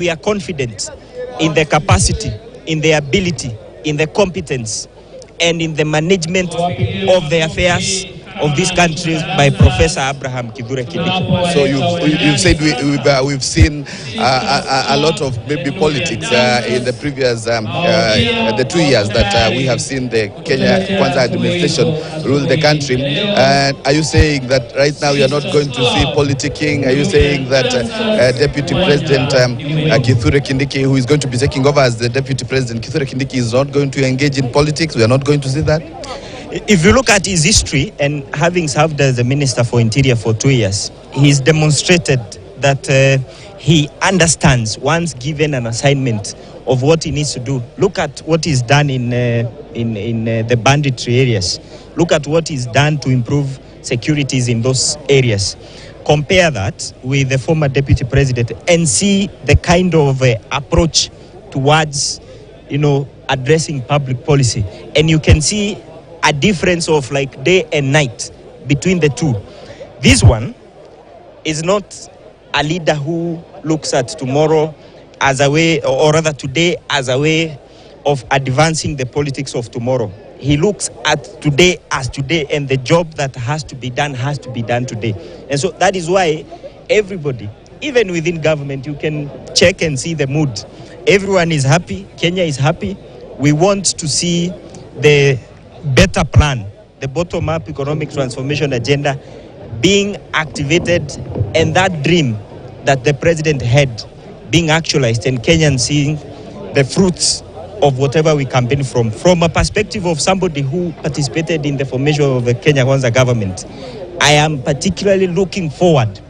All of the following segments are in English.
We are confident in the capacity, in the ability, in the competence, and in the management of the affairs of this country by Professor Abraham Kithure Kindiki. So you've said we've seen a lot of maybe politics in the previous the 2 years that we have seen the Kenya Kwanza administration rule the country. Are you saying that right now you are not going to see politicking? Are you saying that Deputy President Kithure Kindiki, who is going to be taking over as the Deputy President, Kithure Kindiki, is not going to engage in politics? We are not going to see that? If you look at his history, and having served as the Minister for Interior for 2 years, he's demonstrated that he understands, once given an assignment, of what he needs to do. Look at what he's done in the banditry areas. Look at what he's done to improve securities in those areas. Compare that with the former Deputy President and see the kind of approach towards, addressing public policy. And you can see a difference of like day and night between the two. This one is not a leader who looks at tomorrow as a way, or rather today as a way of advancing the politics of tomorrow. He looks at today as today, and the job that has to be done today. And so that is why everybody, even within government, you can check and see the mood. Everyone is happy. Kenya is happy. We want to see the better plan, the bottom-up economic transformation agenda being activated, and that dream that the president had being actualized, and Kenyans seeing the fruits of whatever we campaign from a perspective of somebody who participated in the formation of the Kenya Kwanza government. I am particularly looking forward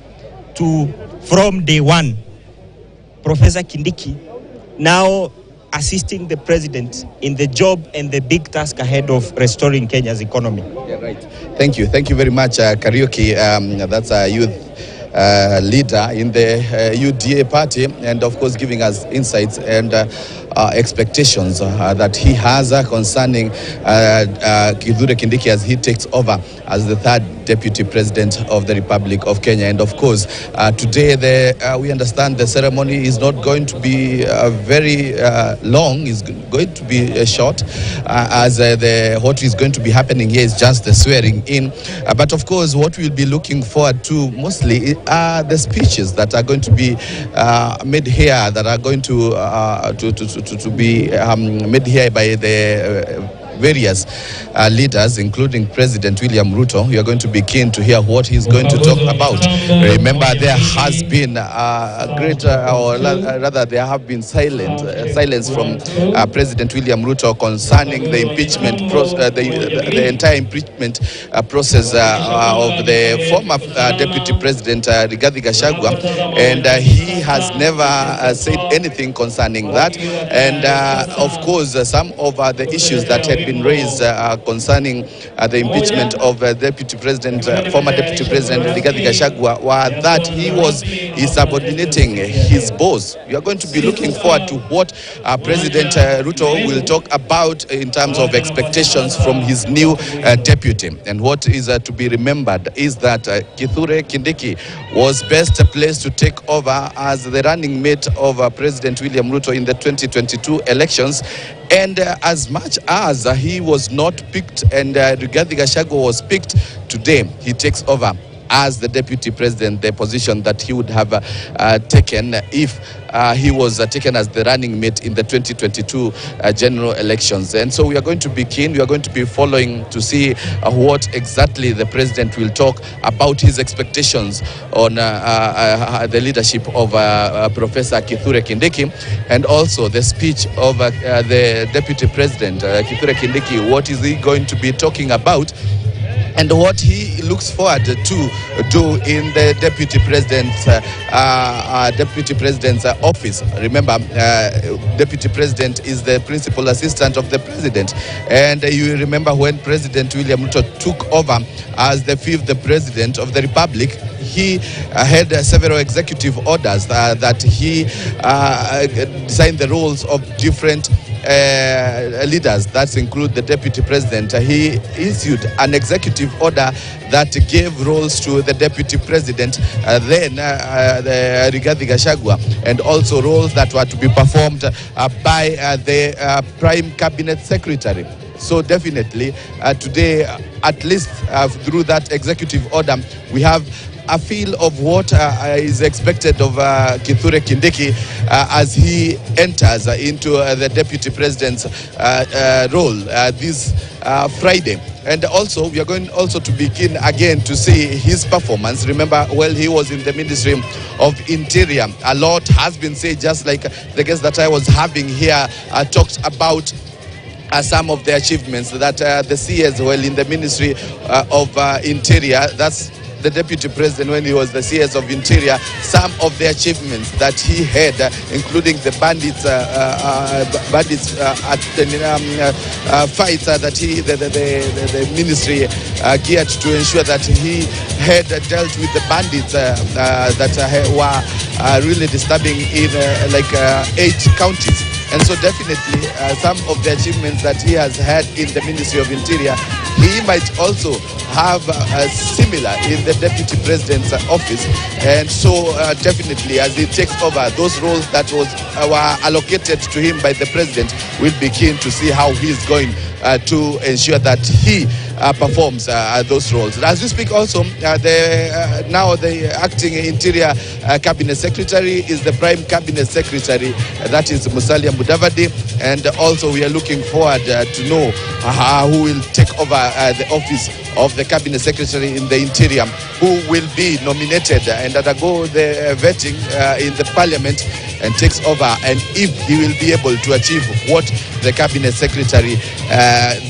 to, from day one, Professor Kindiki now assisting the president in the job and the big task ahead of restoring Kenya's economy. Yeah, right. Thank you very much, Kariuki. That's a youth leader in the UDA party, and of course giving us insights and expectations that he has concerning Kithure Kindiki as he takes over as the third Deputy President of the Republic of Kenya. And of course, today we understand the ceremony is not going to be very long. It's going to be short, as what is going to be happening here is just the swearing in. But of course, what we'll be looking forward to mostly are the speeches that are going to be made here, that are going to be made here by the various leaders, including President William Ruto. We are going to be keen to hear what he's going to talk about. Remember, there has been a great, or rather, there have been silence from President William Ruto concerning the impeachment process, the entire impeachment process of the former Deputy President Rigathi Gachagua, and he has never said anything concerning that. And of course, some of the issues that had been raised concerning the impeachment of Deputy President, former Deputy President Rigathi Gachagua, were that he was subordinating his boss. We are going to be looking forward to what President Ruto will talk about in terms of expectations from his new deputy. And what is to be remembered is that Kithure Kindiki was best placed to take over as the running mate of President William Ruto in the 2022 elections. And as much as he was not picked and Rigathi Gachagua was picked, today he takes over as the Deputy President, the position that he would have taken if he was taken as the running mate in the 2022 general elections. And so we are going to be keen, we are going to be following to see what exactly the President will talk about, his expectations on the leadership of Professor Kithure Kindiki, and also the speech of the Deputy President, Kithure Kindiki. What is he going to be talking about, and what he looks forward to do in the Deputy President's office. Remember, Deputy President is the principal assistant of the President, and you remember when President William Ruto took over as the fifth President of the Republic, he had several executive orders that he signed the roles of different leaders, that include the deputy president, he issued an executive order that gave roles to the deputy president, then the Rigathi Gachagua, and also roles that were to be performed by the prime cabinet secretary. So definitely today, at least through that executive order, we have a feel of what is expected of Kithure Kindiki as he enters into the deputy president's role this Friday. And also, we are going also to begin again to see his performance. Remember, while he was in the Ministry of Interior, a lot has been said, just like the guest that I was having here talked about some of the achievements that the CS, well, in the Ministry of Interior, that's the deputy president when he was the CS of Interior, some of the achievements that he had, including the bandits fights that the ministry geared to ensure that he had dealt with the bandits that were really disturbing in 8 counties. And so definitely some of the achievements that he has had in the Ministry of Interior, he might also have similar in the Deputy President's office. And so definitely as he takes over those roles that were allocated to him by the President, we'll be keen to see how he's going to ensure that he performs those roles. As we speak also, now the acting Interior Cabinet Secretary is the Prime Cabinet Secretary, that is Musalia Mudavadi, and also we are looking forward to know who will take over the office of the Cabinet Secretary in the Interior, who will be nominated and undergo the vetting in the Parliament and takes over, and if he will be able to achieve what the Cabinet Secretary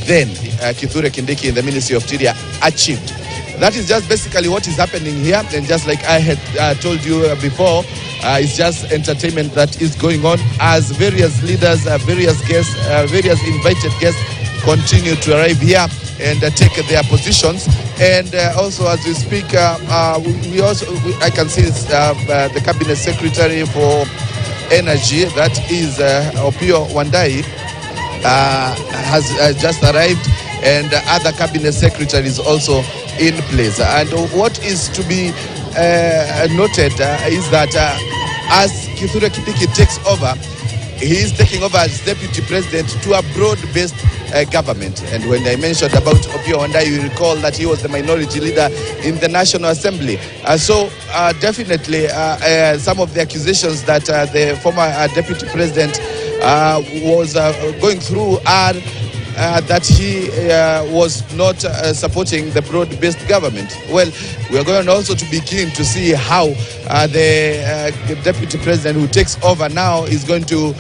then Kithure Kindiki in the Ministry of Interior achieved. That is just basically what is happening here, and just like I had told you before, it's just entertainment that is going on as various leaders, various guests, various invited guests continue to arrive here and take their positions. And also as we speak, I can see the Cabinet Secretary for Energy, that is Opio Wandai, has just arrived, and other cabinet secretaries also in place. And what is to be noted is that as Kithure Kindiki takes over, he is taking over as deputy president to a broad-based government. And when I mentioned about Opio Wandai, you recall that he was the minority leader in the National Assembly. So definitely some of the accusations that the former deputy president was going through are that he was not supporting the broad-based government. Well, we are going also to be keen to see how the deputy president who takes over now is going to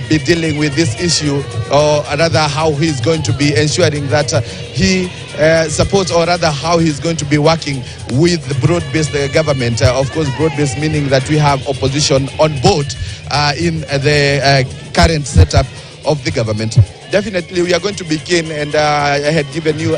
be dealing with this issue, or rather how he is going to be ensuring that he supports, or rather how he's going to be working with the broad-based government. Of course, broad-based meaning that we have opposition on board in the current setup of the government. Definitely, we are going to be keen, and I had given you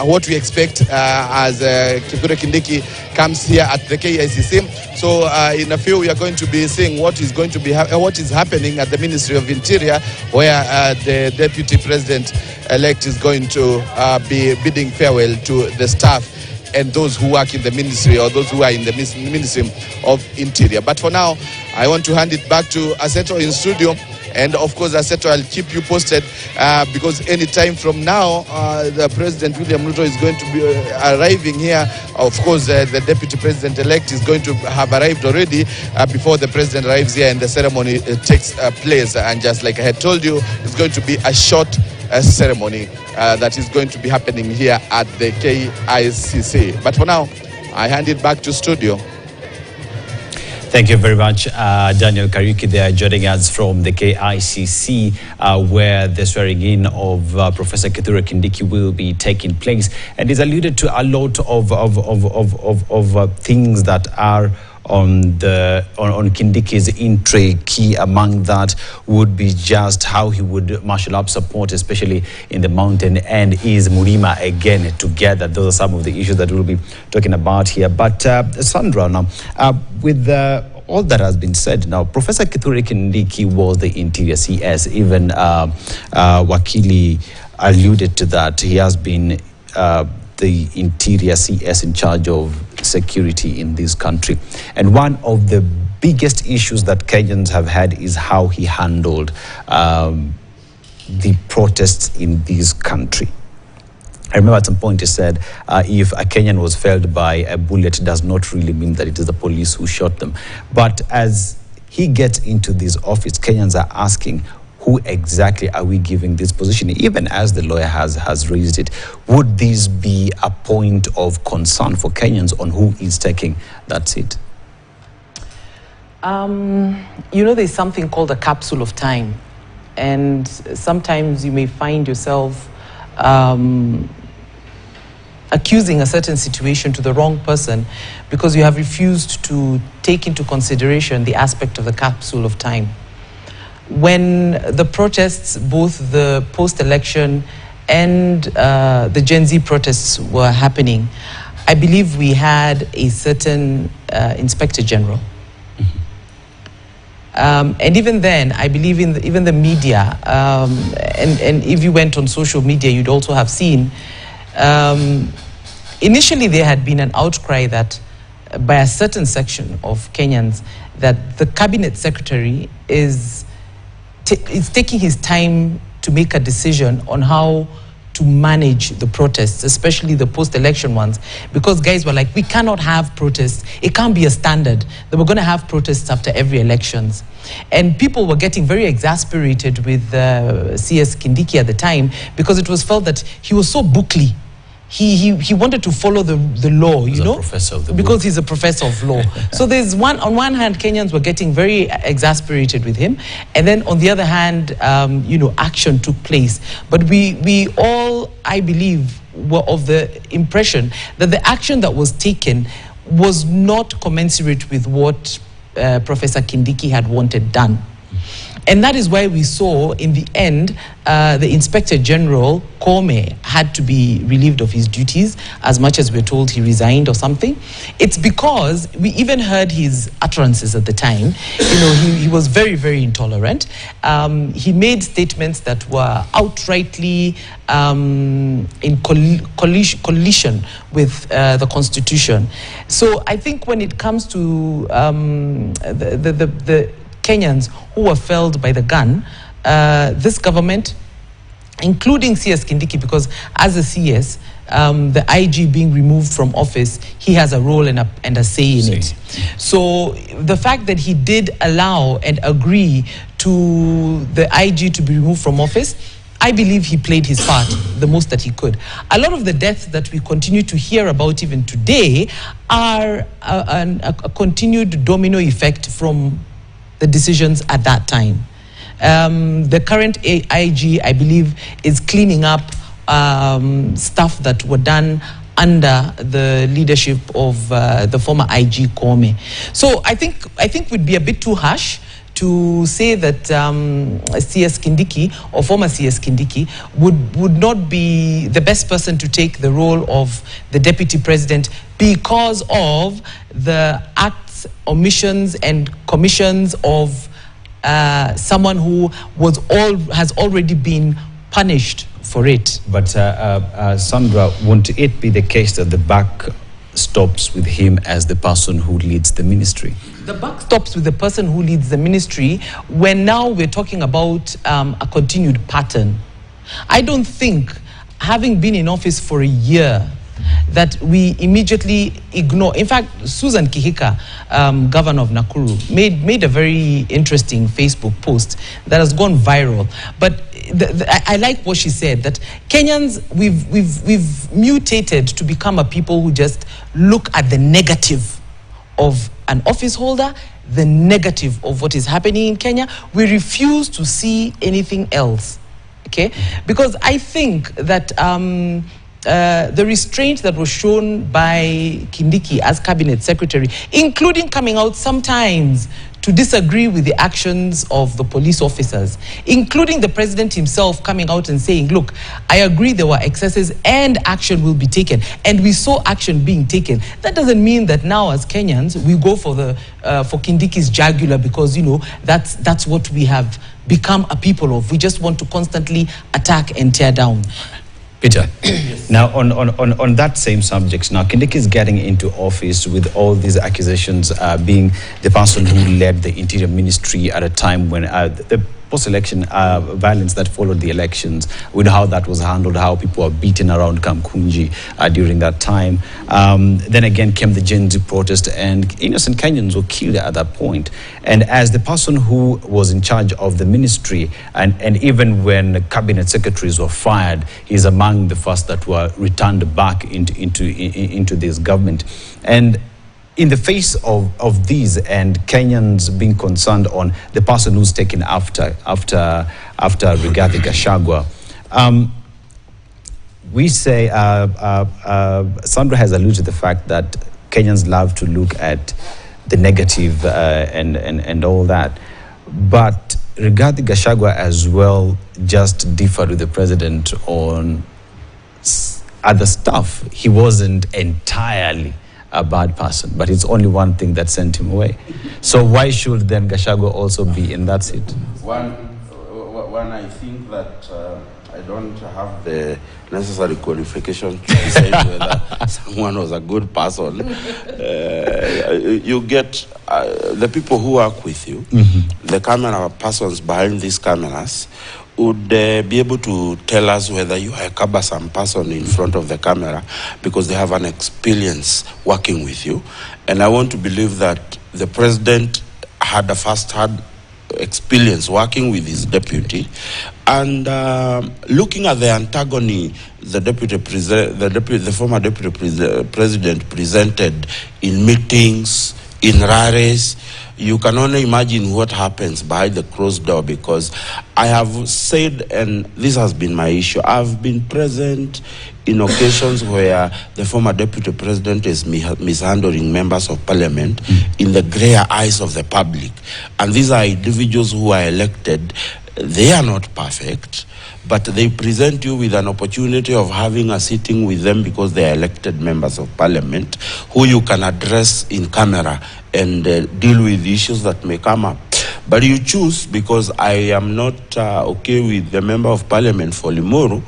what we expect as Kithure Kindiki comes here at the KICC. So in a few, we are going to be seeing what is going to be what is happening at the Ministry of Interior, where the Deputy President-elect is going to be bidding farewell to the staff and those who work in the ministry, or those who are in the Ministry of Interior. But for now, I want to hand it back to Aseto in studio. And of course, Aseto, I'll keep you posted because any time from now, the President William Ruto is going to be arriving here. Of course, the Deputy President-elect is going to have arrived already before the President arrives here and the ceremony takes place. And just like I had told you, it's going to be a short ceremony that is going to be happening here at the KICC. But for now, I hand it back to studio. Thank you very much, Daniel Kariuki. They are joining us from the KICC, where the swearing in of Professor Kithure Kindiki will be taking place. And he's alluded to a lot of things that are on Kindiki's intrigue. Key among that would be just how he would marshal up support, especially in the mountain, and is Murima again together. Those are some of the issues that we'll be talking about here. But Sandra, now with all that has been said now, Professor Kithure Kindiki was the Interior CS. Even Wakili alluded to that. He has been the Interior CS in charge of security in this country. And one of the biggest issues that Kenyans have had is how he handled the protests in this country. I remember at some point he said, if a Kenyan was felled by a bullet, does not really mean that it is the police who shot them. But as he gets into this office, Kenyans are asking, who exactly are we giving this position? Even as the lawyer has raised it, would this be a point of concern for Kenyans on who is taking that seat? You know, there's something called a capsule of time. And sometimes you may find yourself accusing a certain situation to the wrong person because you have refused to take into consideration the aspect of the capsule of time. When the protests, both the post-election and the Gen Z protests were happening, I believe we had a certain Inspector General. And even then, I believe even the media, and if you went on social media, you'd also have seen, initially there had been an outcry that by a certain section of Kenyans that the cabinet secretary is taking his time to make a decision on how to manage the protests, especially the post-election ones, because guys were like, we cannot have protests. It can't be a standard that we're going to have protests after every elections. And people were getting very exasperated with CS Kindiki at the time because it was felt that he was so bookly. He wanted to follow the law, you know, because he's a professor of law. So there's on one hand, Kenyans were getting very exasperated with him, and then on the other hand, you know, action took place. But we all, I believe, were of the impression that the action that was taken was not commensurate with what Professor Kindiki had wanted done. And that is why we saw, in the end, the Inspector General, Kome, had to be relieved of his duties, as much as we're told he resigned or something. It's because we even heard his utterances at the time. You know, he was very, very intolerant. He made statements that were outrightly in collision with the Constitution. So I think when it comes to the Kenyans who were felled by the gun, this government, including CS Kindiki, because as a CS, the IG being removed from office, he has a role and a say in it. So the fact that he did allow and agree to the IG to be removed from office, I believe he played his part the most that he could. A lot of the deaths that we continue to hear about even today are a continued domino effect from the decisions at that time. The current IG, I believe, is cleaning up stuff that were done under the leadership of the former IG Kome. So I think we'd be a bit too harsh to say that CS Kindiki or former CS Kindiki would not be the best person to take the role of the deputy president because of the acts, omissions and commissions of someone who has already been punished for it. But Sandra, won't it be the case that the buck stops with him as the person who leads the ministry? The buck stops with the person who leads the ministry when now we're talking about a continued pattern. I don't think, having been in office for a year, that we immediately ignore. In fact, Susan Kihika, governor of Nakuru, made a very interesting Facebook post that has gone viral. But I like what she said, that Kenyans, we've mutated to become a people who just look at the negative of an office holder, the negative of what is happening in Kenya. We refuse to see anything else, okay? Because I think that the restraint that was shown by Kindiki as cabinet secretary, including coming out sometimes to disagree with the actions of the police officers, including the president himself coming out and saying, look, I agree there were excesses and action will be taken. And we saw action being taken. That doesn't mean that now as Kenyans, we go for Kindiki's jugular because, you know, that's what we have become a people of. We just want to constantly attack and tear down. Peter, yes. Now on that same subject, now Kindiki is getting into office with all these accusations, being the person who led the Interior Ministry at a time when the post-election violence that followed the elections, with how that was handled, how people were beaten around Kamkunji during that time. Then again came the Gen Z protest, and innocent Kenyans were killed at that point. And as the person who was in charge of the ministry, and even when cabinet secretaries were fired, he's among the first that were returned back into this government. And in the face of these and Kenyans being concerned on the person who's taken after Rigathi Gachagua, we say, Sandra has alluded to the fact that Kenyans love to look at the negative and all that. But Rigathi Gachagua as well just differed with the president on other stuff. He wasn't entirely a bad person, but it's only one thing that sent him away. So why should then Gachagua also be in that seat? One, I think that I don't have the necessary qualification to decide whether someone was a good person. You get the people who work with you, the camera persons behind these cameras, would be able to tell us whether you are a cumbersome person in front of the camera because they have an experience working with you. And I want to believe that the president had a first-hand experience working with his deputy, and looking at the antagony the former deputy president presented in meetings, in rallies, you can only imagine what happens behind the closed door, because I have said, and this has been my issue, I've been present in occasions where the former deputy president is mishandling members of parliament in the grayer eyes of the public. And these are individuals who are elected. They are not perfect, but they present you with an opportunity of having a sitting with them because they are elected members of parliament who you can address in camera and deal with the issues that may come up. But you choose, because I am not okay with the member of parliament for Limuru,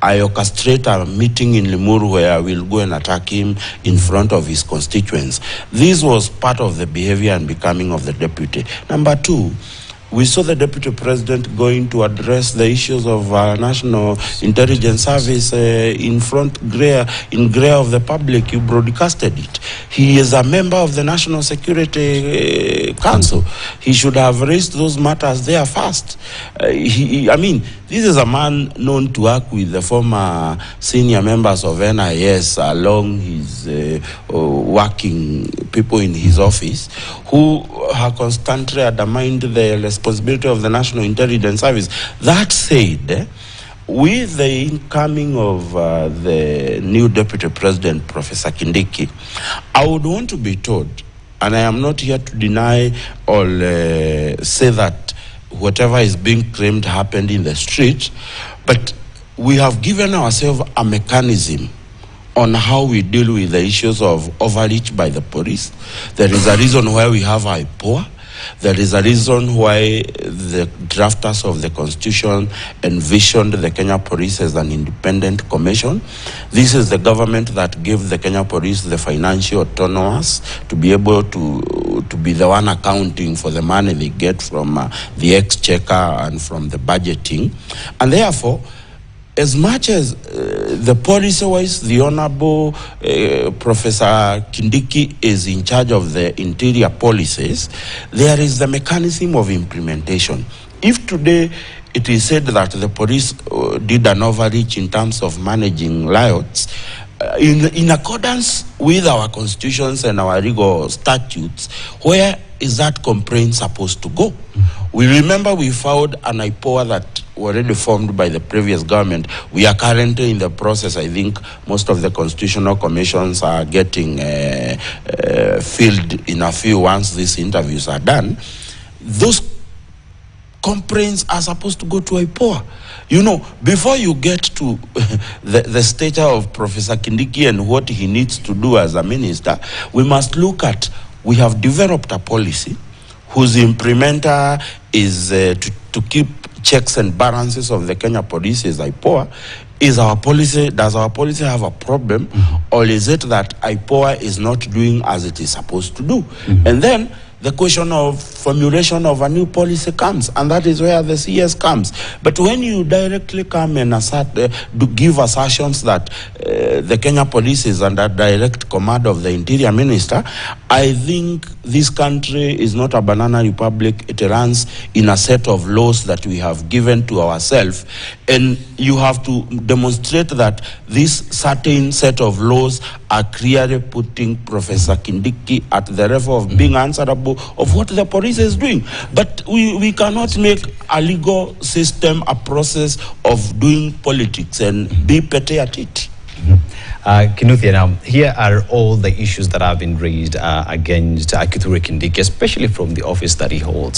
I orchestrate a meeting in Limuru where I will go and attack him in front of his constituents. This was part of the behavior and becoming of the deputy. Number two, we saw the deputy president going to address the issues of National Intelligence Service in grayer of the public. You broadcasted it. He is a member of the National Security Council. He should have raised those matters there first. I mean, this is a man known to work with the former senior members of NIS along his working people in his office, who have constantly undermined the responsibility of the National Intelligence Service. That said, with the incoming of the new Deputy President, Professor Kindiki, I would want to be told, and I am not here to deny or say that whatever is being claimed happened in the street, but we have given ourselves a mechanism on how we deal with the issues of overreach by the police. There is a reason why we have IPOA. There is a reason why the drafters of the Constitution envisioned the Kenya Police as an independent commission. This is the government that gave the Kenya Police the financial autonomous to be able to be the one accounting for the money they get from the exchequer and from the budgeting. And therefore, as much as the policy-wise, the Honorable Professor Kindiki is in charge of the interior policies, there is the mechanism of implementation. If today it is said that the police did an overreach in terms of managing riots, in accordance with our constitutions and our legal statutes, where is that complaint supposed to go? We remember we filed an IPOA that already formed by the previous government. We are currently in the process. I think most of the constitutional commissions are getting filled in a few once these interviews are done. those complaints are supposed to go to IPOA. You know, before you get to the stature of Professor Kindiki and what he needs to do as a minister, we must look at, we have developed a policy whose implementer is to keep checks and balances of the Kenya police is IPOA. Does our policy have a problem, or is it that IPOA is not doing as it is supposed to do? And then the question of formulation of a new policy comes, and that is where the CS comes. But when you directly come and give assertions that the Kenya police is under direct command of the Interior Minister, I think this country is not a banana republic. It runs in a set of laws that we have given to ourselves, and you have to demonstrate that this certain set of laws are clearly putting Professor Kindiki at the level of being answerable of what the police is doing. But we cannot make a legal system a process of doing politics and be petty at it. Kithure, now, here are all the issues that have been raised against Kithure Kindiki, especially from the office that he held,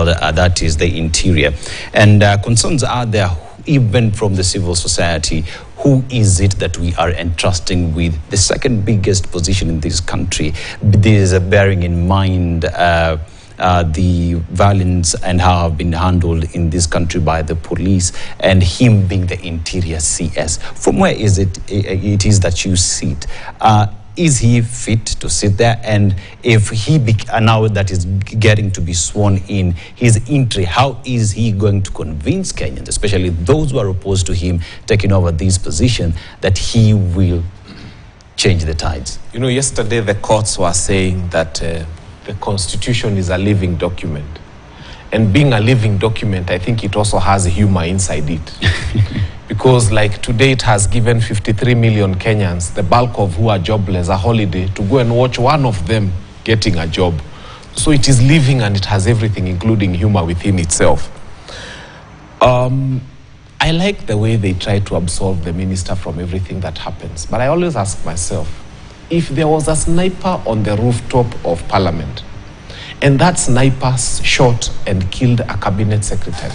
that is the Interior. And concerns are there even from the civil society. Who is it that we are entrusting with the second biggest position in this country? This is bearing in mind the violence and how have been handled in this country by the police, and him being the Interior CS. From where is it is that you sit? Is he fit to sit there? And if he now that is getting to be sworn in his entry, how is he going to convince Kenyans, especially those who are opposed to him taking over this position, that he will change the tides? You know, yesterday the courts were saying that the Constitution is a living document. And being a living document, I think it also has humor inside it. Because like today it has given 53 million Kenyans, the bulk of who are jobless, a holiday to go and watch one of them getting a job. So it is living and it has everything, including humor within itself. I like the way they try to absolve the minister from everything that happens. But I always ask myself, if there was a sniper on the rooftop of Parliament, and that sniper shot and killed a cabinet secretary,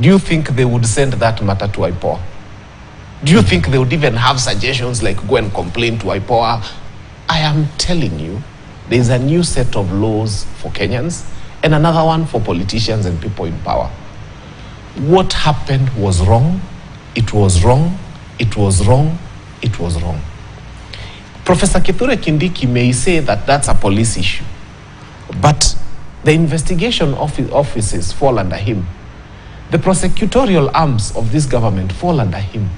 do you think they would send that matter to IPOA? Do you think they would even have suggestions like go and complain to IPOA? I am telling you, there is a new set of laws for Kenyans and another one for politicians and people in power. What happened was wrong. It was wrong. It was wrong. It was wrong. Professor Kithure Kindiki may say that that's a police issue, but the investigation offices fall under him. The prosecutorial arms of this government fall under him.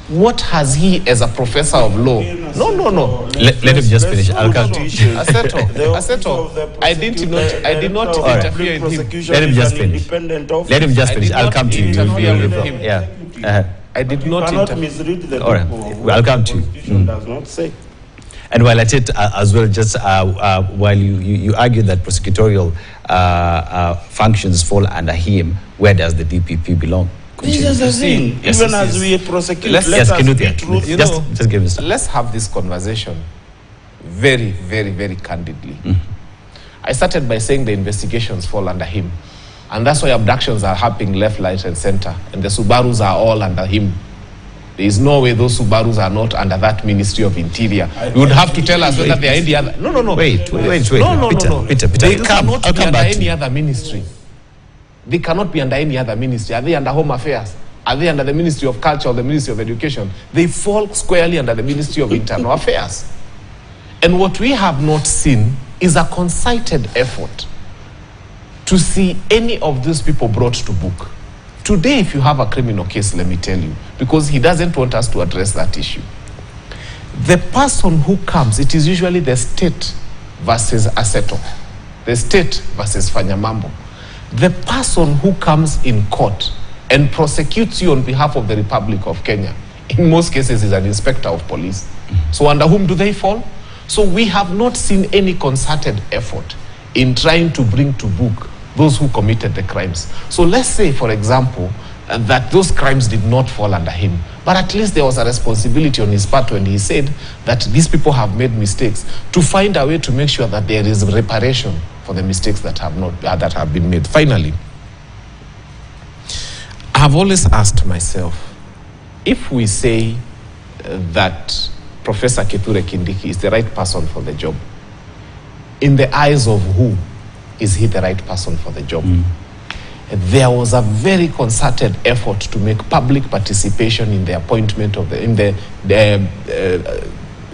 What has he as a professor of law? No. Let him just finish. I'll come to you. Aseto. I did not interfere in him. Let him just finish. Let him just finish. I'll come to you. Yeah. I did not interfere. All right. I'll come to you. Does not say. And while at it as well, just while you argue that prosecutorial functions fall under him, where does the DPP belong? This is the thing. Even as we prosecute, let's have this conversation very, very, very candidly. I started by saying the investigations fall under him. And that's why abductions are happening left, right, and center. And the Subarus are all under him. There is no way those Subarus are not under that Ministry of Interior. You would have to tell us whether they are any other. No. Wait. Peter. They cannot be under any other ministry. They cannot be under any other ministry. Are they under Home Affairs? Are they under the Ministry of Culture or the Ministry of Education? They fall squarely under the Ministry of Internal Affairs. And what we have not seen is a concerted effort to see any of these people brought to book. Today, if you have a criminal case, let me tell you, because he doesn't want us to address that issue. The person who comes, it is usually the state versus Aseto, the state versus Fanyamambo. The person who comes in court and prosecutes you on behalf of the Republic of Kenya, in most cases is an inspector of police. So under whom do they fall? So we have not seen any concerted effort in trying to bring to book those who committed the crimes. So let's say, for example, that those crimes did not fall under him. But at least there was a responsibility on his part when he said that these people have made mistakes, to find a way to make sure that there is reparation for the mistakes that have been made. Finally, I have always asked myself, if we say that Professor Kithure Kindiki is the right person for the job, in the eyes of who is he the right person for the job? There was a very concerted effort to make public participation in the appointment of the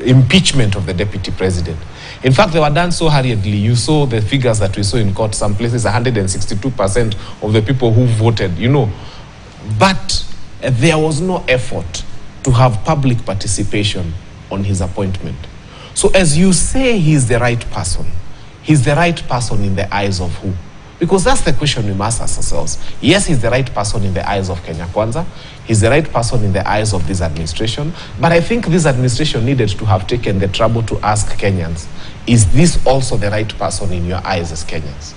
impeachment of the deputy president. In fact, they were done so hurriedly. You saw the figures that we saw in court. Some places, 162% of the people who voted, But there was no effort to have public participation on his appointment. So as you say he's the right person in the eyes of who? Because that's the question we must ask ourselves. Yes, he's the right person in the eyes of Kenya Kwanza. He's the right person in the eyes of this administration. But I think this administration needed to have taken the trouble to ask Kenyans, is this also the right person in your eyes as Kenyans?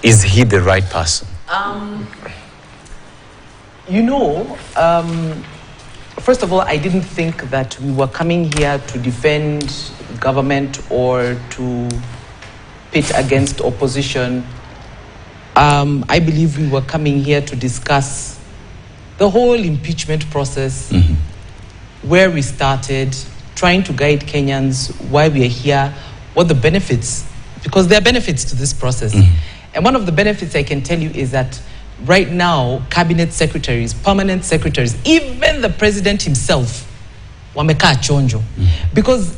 Is he the right person? First of all, I didn't think that we were coming here to defend government or to pit against opposition. I believe we were coming here to discuss the whole impeachment process, where we started, trying to guide Kenyans, why we are here, what the benefits, because there are benefits to this process. And one of the benefits I can tell you is that right now, cabinet secretaries, permanent secretaries, even the president himself, wamekaa chonjo. Because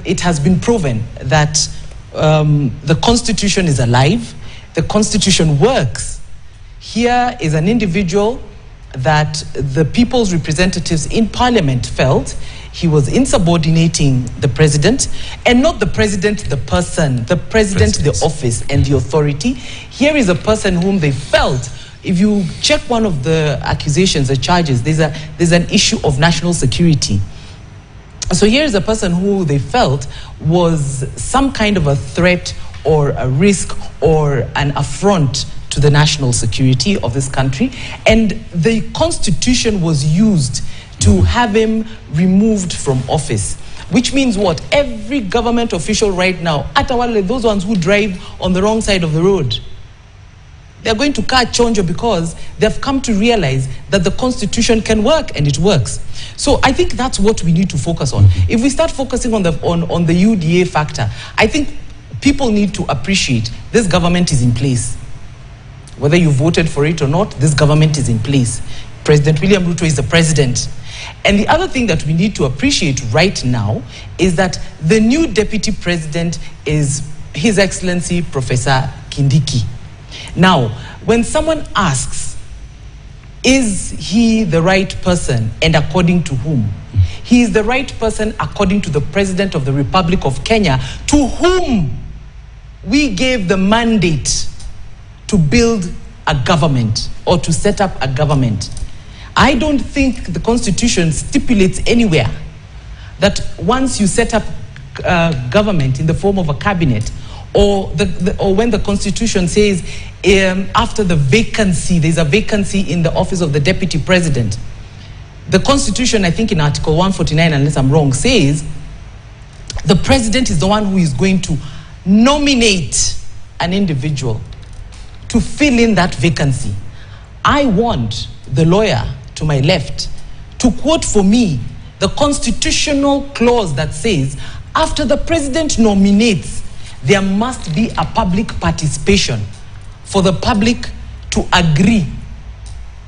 it has been proven that the Constitution is alive, the Constitution works. Here is an individual that the people's representatives in Parliament felt he was insubordinating the president, and not the president, the person, the president, the office, and the authority. Here is a person whom they felt, if you check one of the accusations, the charges, there's an issue of national security. So here is a person who they felt was some kind of a threat or a risk or an affront to the national security of this country. And the Constitution was used to have him removed from office. Which means what? Every government official right now, atawale, those ones who drive on the wrong side of the road, they're going to catch chonjo because they've come to realize that the Constitution can work, and it works. So I think that's what we need to focus on. If we start focusing on the UDA factor, I think people need to appreciate this government is in place. Whether you voted for it or not, this government is in place. President William Ruto is the president. And the other thing that we need to appreciate right now is that the new deputy president is His Excellency Professor Kindiki. Now, when someone asks, is he the right person and according to whom? He is the right person according to the President of the Republic of Kenya, to whom we gave the mandate to build a government or to set up a government. I don't think the Constitution stipulates anywhere that once you set up government in the form of a cabinet, or when the Constitution says after the vacancy, there's a vacancy in the office of the deputy president. The Constitution, I think in Article 149, unless I'm wrong, says the president is the one who is going to nominate an individual to fill in that vacancy. I want the lawyer to my left to quote for me the constitutional clause that says after the president nominates, there must be a public participation for the public to agree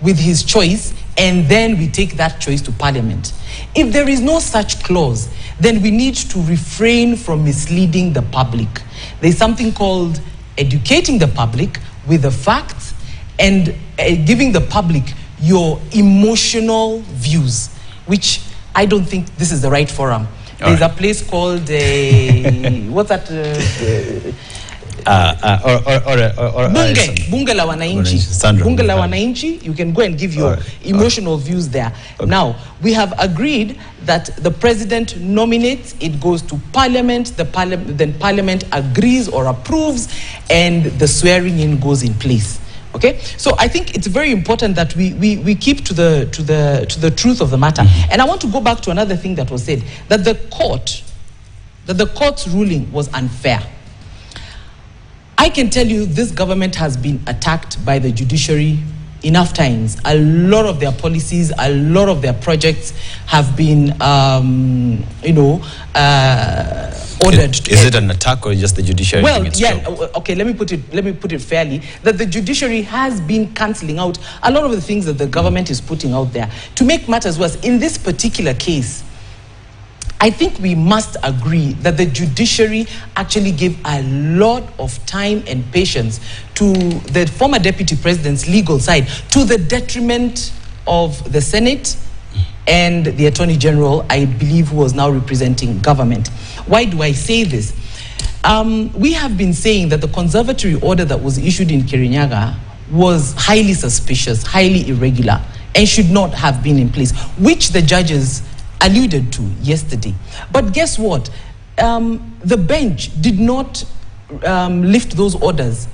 with his choice, and then we take that choice to Parliament. If there is no such clause, then we need to refrain from misleading the public. There's something called educating the public with the facts and giving the public your emotional views, which I don't think this is the right forum. There's a place called what's that? Bunge la Wananchi. Bunge la Wananchi. You can go and give your emotional views there. Okay. Now, we have agreed that the president nominates, it goes to Parliament, then Parliament agrees or approves, and the swearing in goes in place. Okay, so I think it's very important that we keep to the truth of the matter. And I want to go back to another thing that was said, that the court's ruling was unfair. I can tell you this government has been attacked by the judiciary enough times. A lot of their policies, a lot of their projects have been, ordered. Is it an attack or just the judiciary? Well, yeah. Okay. Let me put it fairly. That the judiciary has been cancelling out a lot of the things that the government is putting out there. To make matters worse, in this particular case, I think we must agree that the judiciary actually gave a lot of time and patience to the former deputy president's legal side, to the detriment of the Senate and the Attorney General, I believe, who was now representing government. Why do I say this? We have been saying that the conservatory order that was issued in Kirinyaga was highly suspicious, highly irregular, and should not have been in place, which the judges alluded to yesterday. But guess what? The bench did not lift those orders.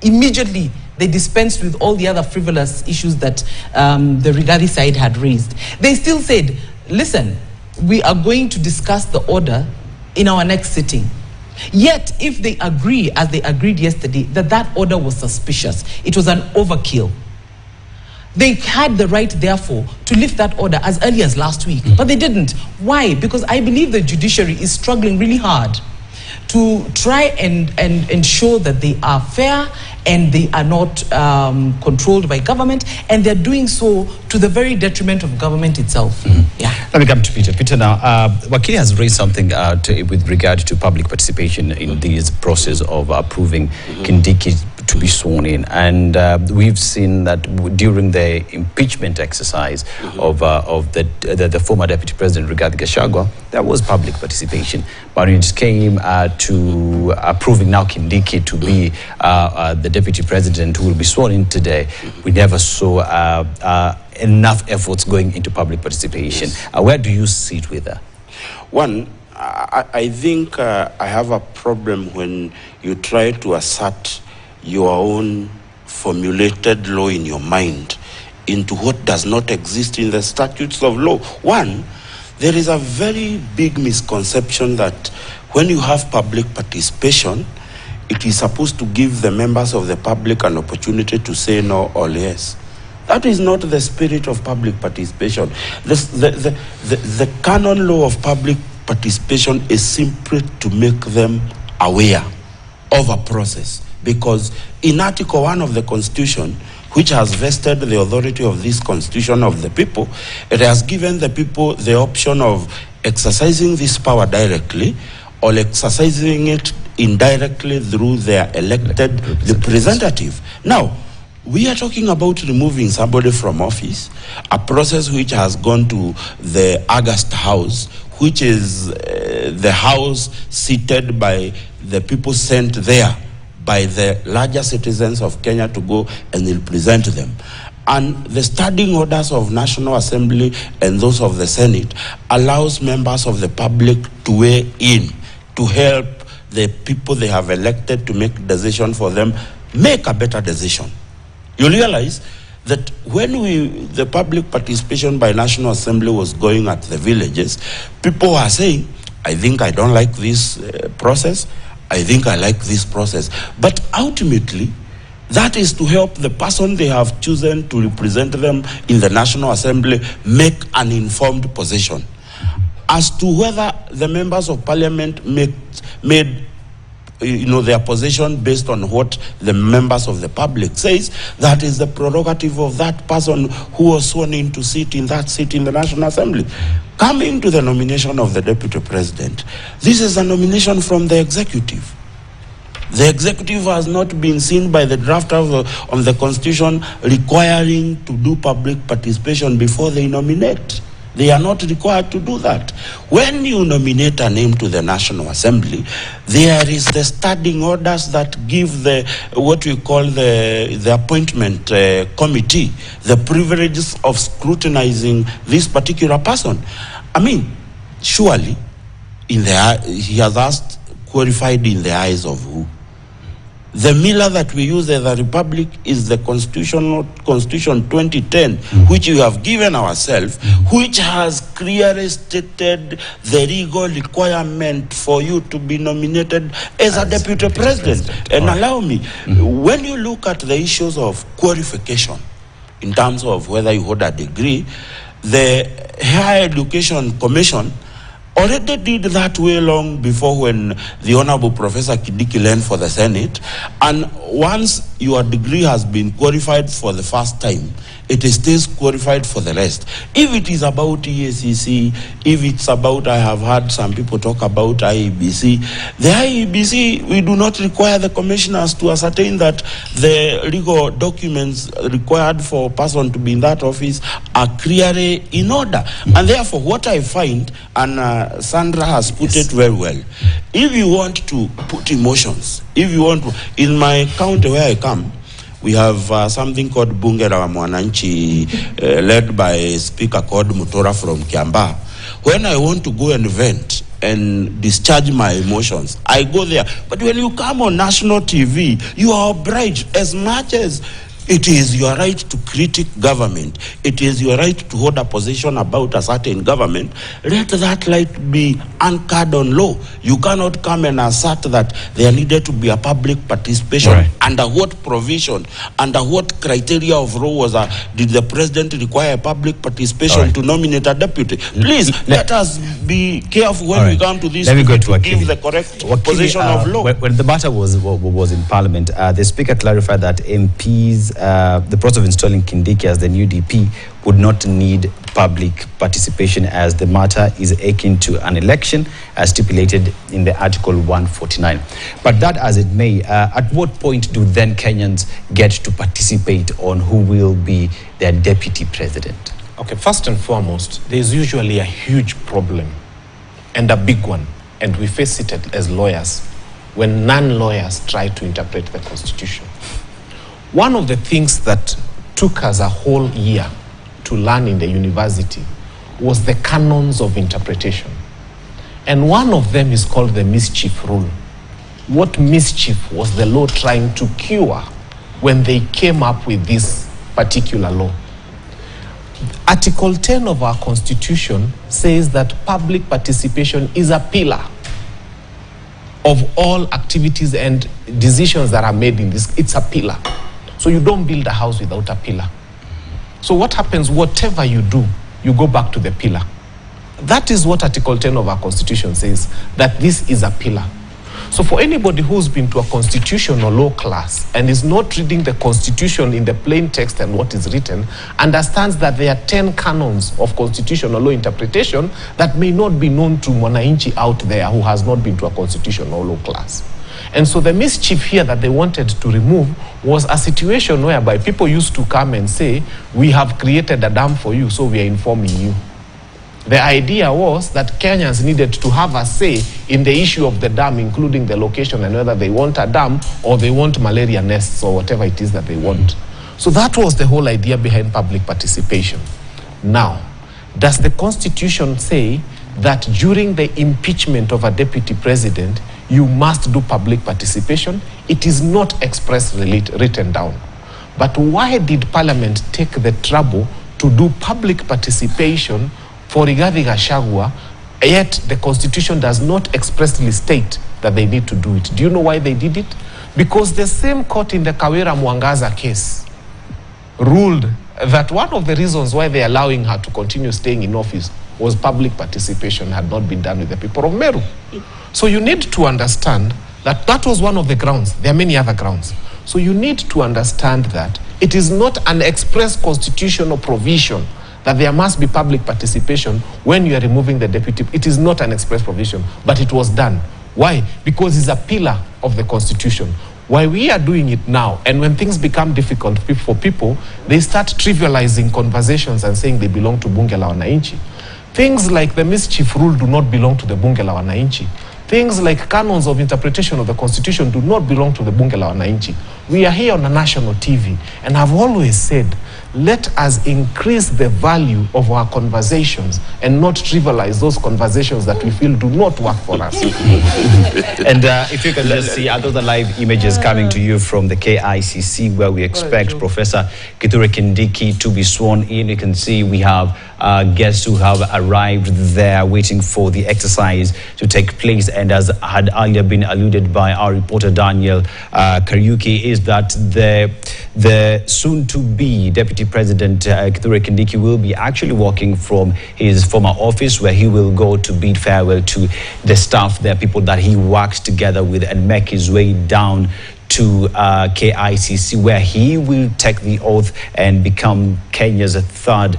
Immediately, they dispensed with all the other frivolous issues that the Rigathi side had raised. They still said, listen, we are going to discuss the order in our next sitting. Yet, if they agree, as they agreed yesterday, that that order was suspicious, it was an overkill, they had the right, therefore, to lift that order as early as last week. But they didn't. Why? Because I believe the judiciary is struggling really hard to try and ensure that they are fair and they are not controlled by government, and they're doing so to the very detriment of government itself. Yeah. Let me come to Peter. Peter, now, Wakili has raised something with regard to public participation in this process of approving Kindiki to be sworn in, and we've seen that during the impeachment exercise of the former deputy president Rigathi Gachagua, there was public participation, but when it came to approving now Kindiki to be the deputy president who will be sworn in today, we never saw enough efforts going into public participation. Where do you sit with that? One, I think I have a problem when you try to assert your own formulated law in your mind into what does not exist in the statutes of law. One, there is a very big misconception that when you have public participation, it is supposed to give the members of the public an opportunity to say no or yes. That is not the spirit of public participation. The canon law of public participation is simply to make them aware of a process. Because in Article 1 of the Constitution, which has vested the authority of this Constitution of the people, it has given the people the option of exercising this power directly or exercising it indirectly through their elected representative. Now, we are talking about removing somebody from office, a process which has gone to the August House, which is the house seated by the people sent there by the larger citizens of Kenya to go and represent them. And the standing orders of National Assembly and those of the Senate allows members of the public to weigh in, to help the people they have elected to make a decision for them, make a better decision. You realize that when the public participation by National Assembly was going at the villages, people were saying, I think I don't like this process, I think I like this process. But ultimately, that is to help the person they have chosen to represent them in the National Assembly make an informed position. As to whether the members of parliament made their position based on what the members of the public says, that is the prerogative of that person who was sworn in to sit in that seat in the National Assembly. Coming to the nomination of the deputy president, this is a nomination from the executive. The executive has not been seen by the drafter of the Constitution requiring to do public participation before they nominate. They are not required to do that. When you nominate a name to the National Assembly, there is the standing orders that give what we call the appointment committee the privileges of scrutinizing this particular person. I mean, surely, he has asked, qualified in the eyes of who? The Miller that we use as a republic is the Constitution 2010, which we have given ourselves, which has clearly stated the legal requirement for you to be nominated as a deputy president. And allow me, when you look at the issues of qualification, in terms of whether you hold a degree, the Higher Education Commission already did that way long before when the Honorable Professor Kindiki ran for the Senate. And once your degree has been qualified for the first time, it stays qualified for the rest. If it is about EACC, if it's about, I have heard some people talk about IEBC, the IEBC, we do not require the commissioners to ascertain that the legal documents required for a person to be in that office are clearly in order. And therefore, what I find, and Sandra has put it very well, if you want to put emotions, if you want to, in my county where I come, we have something called Bunge la Mwananchi, led by a speaker called Mutora from Kiambaa. When I want to go and vent and discharge my emotions, I go there. But when you come on national TV, you are obliged, as much as it is your right to critique government, it is your right to hold a position about a certain government, let that right be anchored on law. You cannot come and assert that there needed to be a public participation. Right. Under what provision, under what criteria of law did the president require public participation to nominate a deputy? Please, let us be careful when we come to this to give the correct position of law. When the matter was in Parliament, the Speaker clarified that MPs, the process of installing Kindiki as the new DP would not need public participation, as the matter is akin to an election as stipulated in the Article 149. But that as it may, at what point do then Kenyans get to participate on who will be their deputy president? Okay, first and foremost, there's usually a huge problem, and a big one, and we face it as lawyers when non-lawyers try to interpret the Constitution. One of the things that took us a whole year to learn in the university was the canons of interpretation. And one of them is called the mischief rule. What mischief was the law trying to cure when they came up with this particular law? Article 10 of our Constitution says that public participation is a pillar of all activities and decisions that are made in this. It's a pillar. So you don't build a house without a pillar. So what happens, whatever you do, you go back to the pillar. That is what Article 10 of our Constitution says, that this is a pillar. So for anybody who's been to a constitutional law class and is not reading the Constitution in the plain text and what is written, understands that there are 10 canons of constitutional law interpretation that may not be known to Mwananchi out there who has not been to a constitutional law class. And so the mischief here that they wanted to remove was a situation whereby people used to come and say, we have created a dam for you, so we are informing you. The idea was that Kenyans needed to have a say in the issue of the dam, including the location and whether they want a dam or they want malaria nests or whatever it is that they want. So that was the whole idea behind public participation. Now, does the Constitution say that during the impeachment of a deputy president, you must do public participation? It is not expressly written down. But why did Parliament take the trouble to do public participation for Rigathi Gachagua, yet the Constitution does not expressly state that they need to do it? Do you know why they did it? Because the same court in the Kawira Mwangaza case ruled that one of the reasons why they're allowing her to continue staying in office was public participation had not been done with the people of Meru. So you need to understand that that was one of the grounds. There are many other grounds. So you need to understand that it is not an express constitutional provision that there must be public participation when you are removing the deputy. It is not an express provision, but it was done. Why? Because it's a pillar of the Constitution. Why we are doing it now, and when things become difficult for people, they start trivializing conversations and saying they belong to Bunge la Wananchi. Things like the mischief rule do not belong to the Bunge la Wananchi. Things like canons of interpretation of the Constitution do not belong to the Bunge la Wananchi. We are here on a national TV, and I've always said let us increase the value of our conversations and not trivialize those conversations that we feel do not work for us. And if you can just see other live images coming to you from the KICC, where we expect Professor Kithure Kindiki to be sworn in. You can see we have guests who have arrived there waiting for the exercise to take place. And as had earlier been alluded by our reporter Daniel Kariuki, is that the soon-to-be Deputy President Kithure Kindiki will be actually walking from his former office, where he will go to bid farewell to the staff there, people that he works together with, and make his way down to KICC, where he will take the oath and become Kenya's third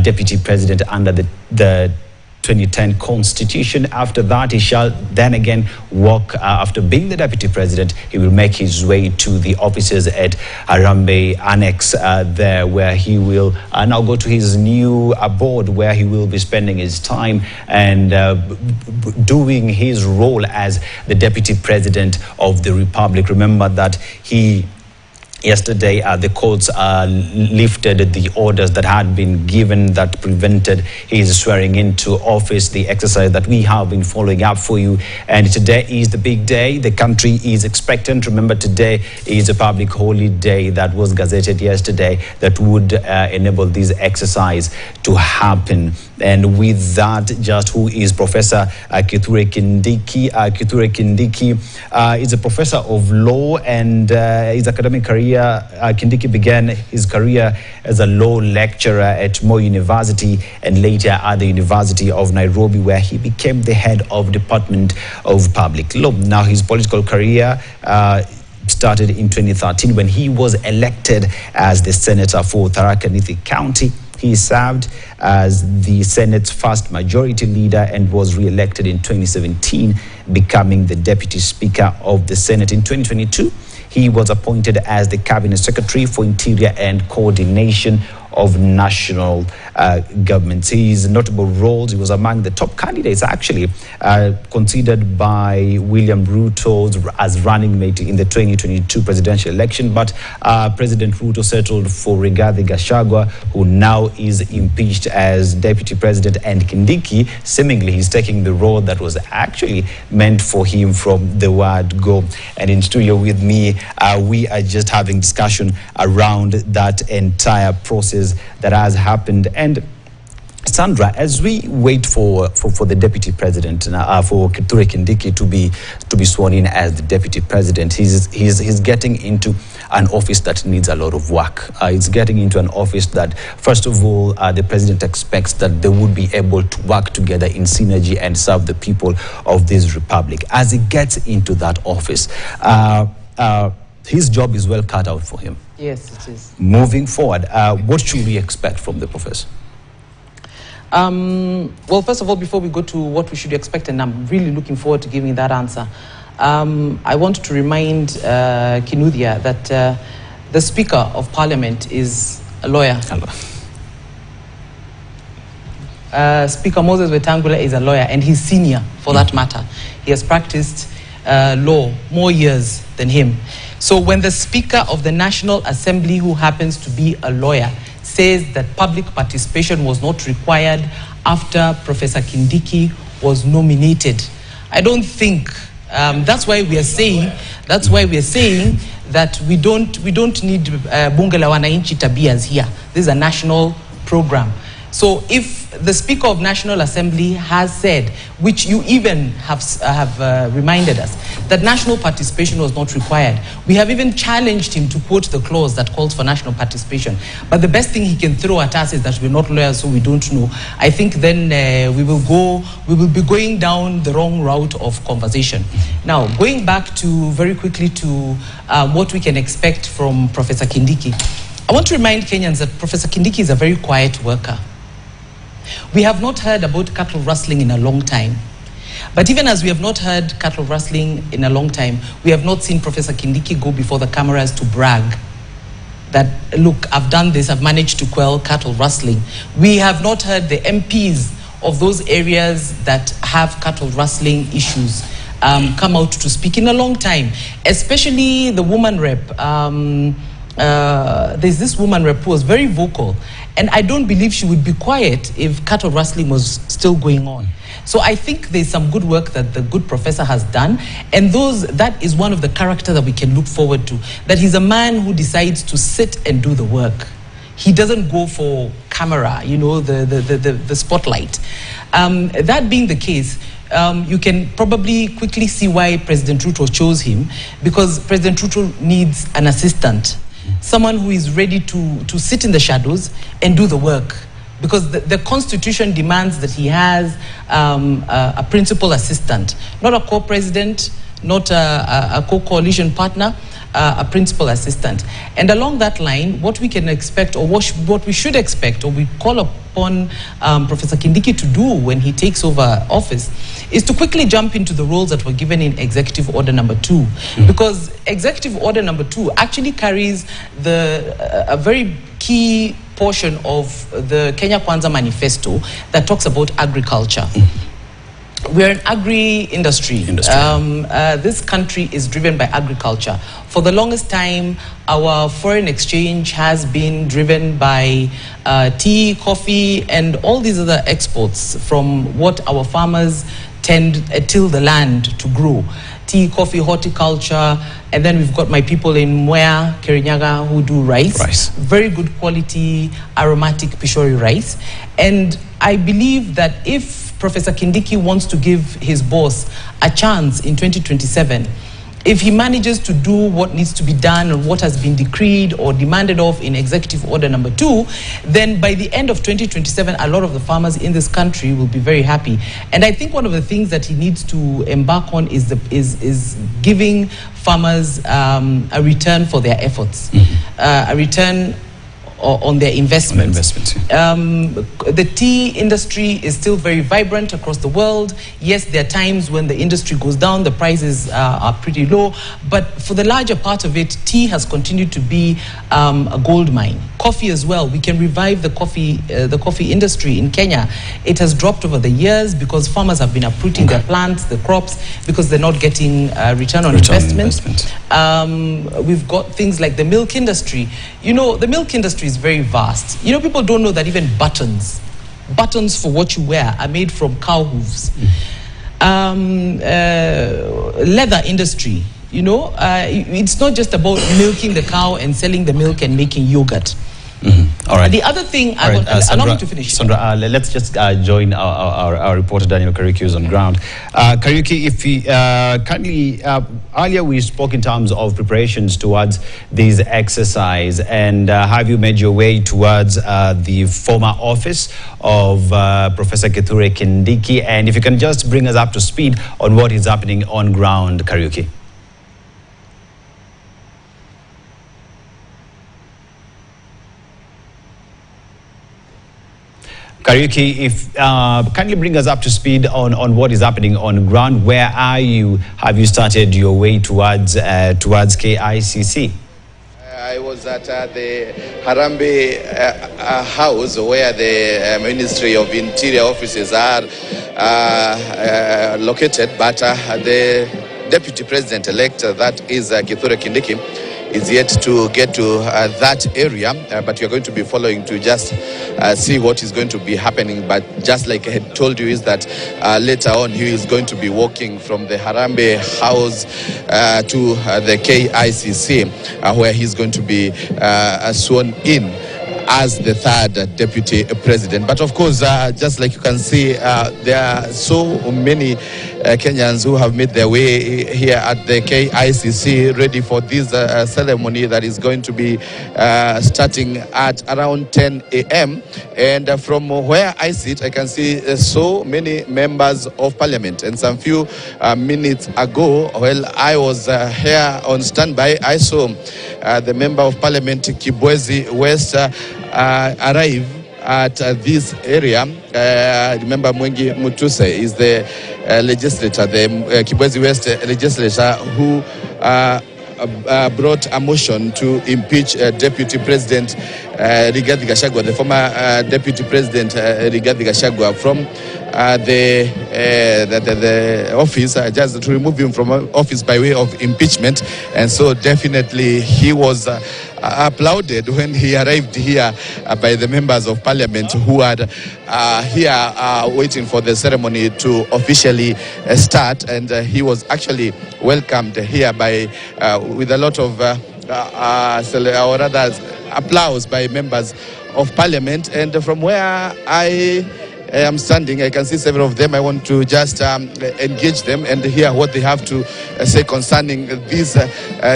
Deputy President under the 2010 Constitution. After that, he shall then again walk, after being the Deputy President, he will make his way to the offices at Harambee Annex there, where he will now go to his new abode, where he will be spending his time and doing his role as the Deputy President of the Republic. Remember that yesterday, the courts lifted the orders that had been given that prevented his swearing into office, the exercise that we have been following up for you. And today is the big day. The country is expectant. Remember, today is a public holiday that was gazetted yesterday that would enable this exercise to happen. And with that, just who is Professor Kithure Kindiki? Kithure Kindiki is a professor of law, and his academic career, Kindiki began his career as a law lecturer at Moi University and later at the University of Nairobi, where he became the head of Department of Public Law. Now, his political career started in 2013 when he was elected as the senator for Tharaka Nithi County. He served as the Senate's first majority leader and was re-elected in 2017, becoming the Deputy Speaker of the Senate. In 2022, he was appointed as the Cabinet Secretary for Interior and Coordination of National Governments. His notable roles, he was among the top candidates actually considered by William Ruto as running mate in the 2022 presidential election, but President Ruto settled for Rigathi Gachagua, who now is impeached as Deputy President, and Kindiki, seemingly he's taking the role that was actually meant for him from the word go. And in studio with me, we are just having discussion around that entire process that has happened. And Sandra, as we wait for the Deputy President, for Kithure Kindiki to be sworn in as the Deputy President, he's getting into an office that needs a lot of work. He's getting into an office that, first of all, the President expects that they would be able to work together in synergy and serve the people of this republic. As he gets into that office, his job is well cut out for him. Yes, it is. Moving forward, what should we expect from the professor? Well, first of all, before we go to what we should expect, and I'm really looking forward to giving that answer, I want to remind Kinuthia that the Speaker of Parliament is a lawyer. Speaker Moses Wetangula is a lawyer, and he's senior for that matter. He has practiced law more years than him. So when the Speaker of the National Assembly, who happens to be a lawyer, says that public participation was not required after Professor Kindiki was nominated, I don't think that's why we are saying that we don't need bunge la wananchi tabias here. This is a national program. So if the Speaker of National Assembly has said, which you even have reminded us, that national participation was not required, we have even challenged him to quote the clause that calls for national participation. But the best thing he can throw at us is that we're not lawyers, so we don't know. I think then we will be going down the wrong route of conversation. Now, going back to very quickly to what we can expect from Professor Kindiki, I want to remind Kenyans that Professor Kindiki is a very quiet worker. We have not heard about cattle rustling in a long time. But even as we have not heard cattle rustling in a long time, we have not seen Professor Kindiki go before the cameras to brag that, look, I've done this, I've managed to quell cattle rustling. We have not heard the MPs of those areas that have cattle rustling issues come out to speak in a long time, especially the woman rep, there's this woman rep who was very vocal, and I don't believe she would be quiet if cattle rustling was still going on. So I think there's some good work that the good professor has done, and that is one of the characters that we can look forward to, that he's a man who decides to sit and do the work. He doesn't go for camera, you know, the spotlight. That being the case, you can probably quickly see why President Ruto chose him, because President Ruto needs an assistant, someone who is ready to sit in the shadows and do the work. Because the Constitution demands that he has a principal assistant, not a co-president, not a co-coalition partner, a principal assistant. And along that line, what we can expect, or what we should expect, or we call upon Professor Kindiki to do when he takes over office, is to quickly jump into the roles that were given in Executive Order number 2. Because Executive Order number 2 actually carries a very key portion of the Kenya Kwanza manifesto that talks about agriculture. We're an agri-industry. This country is driven by agriculture. For the longest time, our foreign exchange has been driven by tea, coffee, and all these other exports from what our farmers till the land to grow. Tea, coffee, horticulture, and then we've got my people in Mwea, Kirinyaga, who do rice. Very good quality, aromatic Pishori rice. And I believe that if Professor Kindiki wants to give his boss a chance in 2027, if he manages to do what needs to be done and what has been decreed or demanded of in Executive Order number 2, then by the end of 2027, a lot of the farmers in this country will be very happy. And I think one of the things that he needs to embark on is giving farmers a return for their efforts, a return on their investments. The tea industry is still very vibrant across the world. Yes, there are times when the industry goes down, the prices are pretty low, but for the larger part of it, tea has continued to be a gold mine. Coffee as well. We can revive the coffee industry in Kenya. It has dropped over the years because farmers have been uprooting their plants, the crops, because they're not getting return on investment. We've got things like the milk industry. You know, the milk industry is very vast. You know, people don't know that even buttons for what you wear are made from cow hooves. Leather industry, you know, it's not just about milking the cow and selling the milk and making yogurt. All right. The other thing, allow me to finish. Sandra, let's just join our reporter Daniel Kariuki, who's on ground. Kariuki, if we kindly, earlier we spoke in terms of preparations towards this exercise, and have you made your way towards the former office of Professor Kithure Kindiki? And if you can just bring us up to speed on what is happening on ground, Kariuki. Kariuki, if kindly bring us up to speed on what is happening on ground. Where are you? Have you started your way towards KICC? I was at the Harambee House, where the Ministry of Interior offices are located, but the Deputy President-elect, that is Kithure Kindiki, is yet to get to that area, but we are going to be following to just see what is going to be happening. But just like I had told you, is that later on he is going to be walking from the Harambee House to the KICC, where he's going to be sworn in as the third deputy president. But of course, just like you can see, there are so many Kenyans who have made their way here at the KICC, ready for this ceremony that is going to be starting at around 10 a.m. And from where I sit, I can see so many members of parliament. And some few minutes ago, while I was here on standby, I saw the member of parliament, Kibwezi West, arrive at this area. Remember, Mwengi Mutuse is the legislator, the Kibwezi West legislator, who brought a motion to impeach Deputy President Rigathi Gachagua, the former Deputy President Rigathi Gachagua, from the office, just to remove him from office by way of impeachment. And so definitely he was applauded when he arrived here by the members of parliament who had here waiting for the ceremony to officially start. And he was actually welcomed here by with a lot of or rather applause by members of parliament. And from where I am standing, I can see several of them. I want to just engage them and hear what they have to say concerning this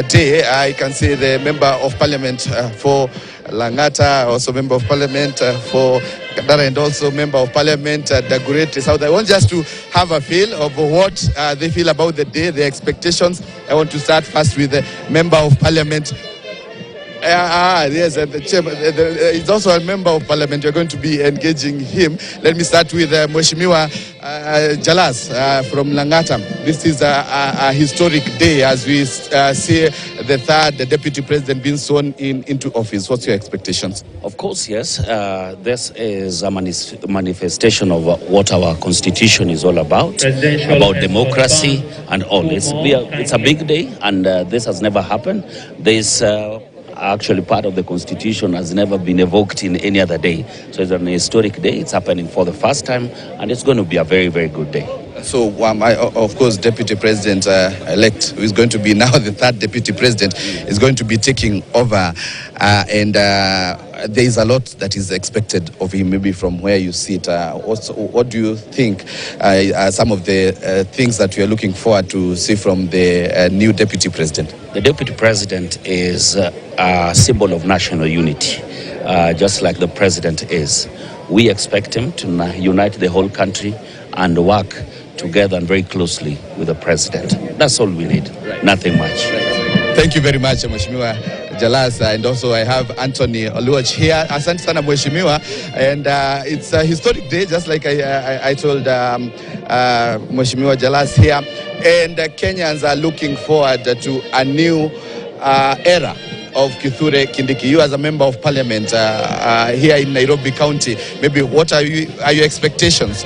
day. I can see the member of parliament for Langata, also member of parliament for Kadara, and also member of parliament Dagoretti South. I want just to have a feel of what they feel about the day, their expectations. I want to start first with the member of parliament. Yes, the chairman. He's also a member of parliament. You're going to be engaging him. Let me start with Mheshimiwa Jalas from Langata. This is a historic day as we see the third deputy president being sworn into office. What's your expectations? Of course, yes. This is a manifestation of what our constitution is all about democracy and all. It's a big day, and this has never happened. This actually part of the constitution has never been evoked in any other day. So it's an historic day. It's happening for the first time, and it's going to be a very, very good day. So, of course, Deputy President elect, who is going to be now the third Deputy President, is going to be taking over, and there is a lot that is expected of him, maybe from where you sit. Also, what do you think are some of the things that you are looking forward to see from the new Deputy President? The Deputy President is a symbol of national unity, just like the President is. We expect him to unite the whole country and work together and very closely with the President. That's all we need, nothing much. Thank you very much, Mheshimiwa Jalas. And also I have Anthony Oluoch here. Asante sana, Mheshimiwa. And it's a historic day, just like I told Mheshimiwa Jalas here. And Kenyans are looking forward to a new era of Kithure Kindiki. You as a member of parliament here in Nairobi County, maybe what are your expectations?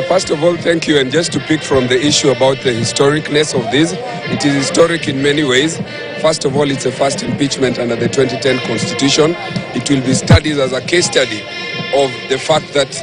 First of all, thank you. And just to pick from the issue about the historicness of this, it is historic in many ways. First of all, it's a first impeachment under the 2010 Constitution. It will be studied as a case study of the fact that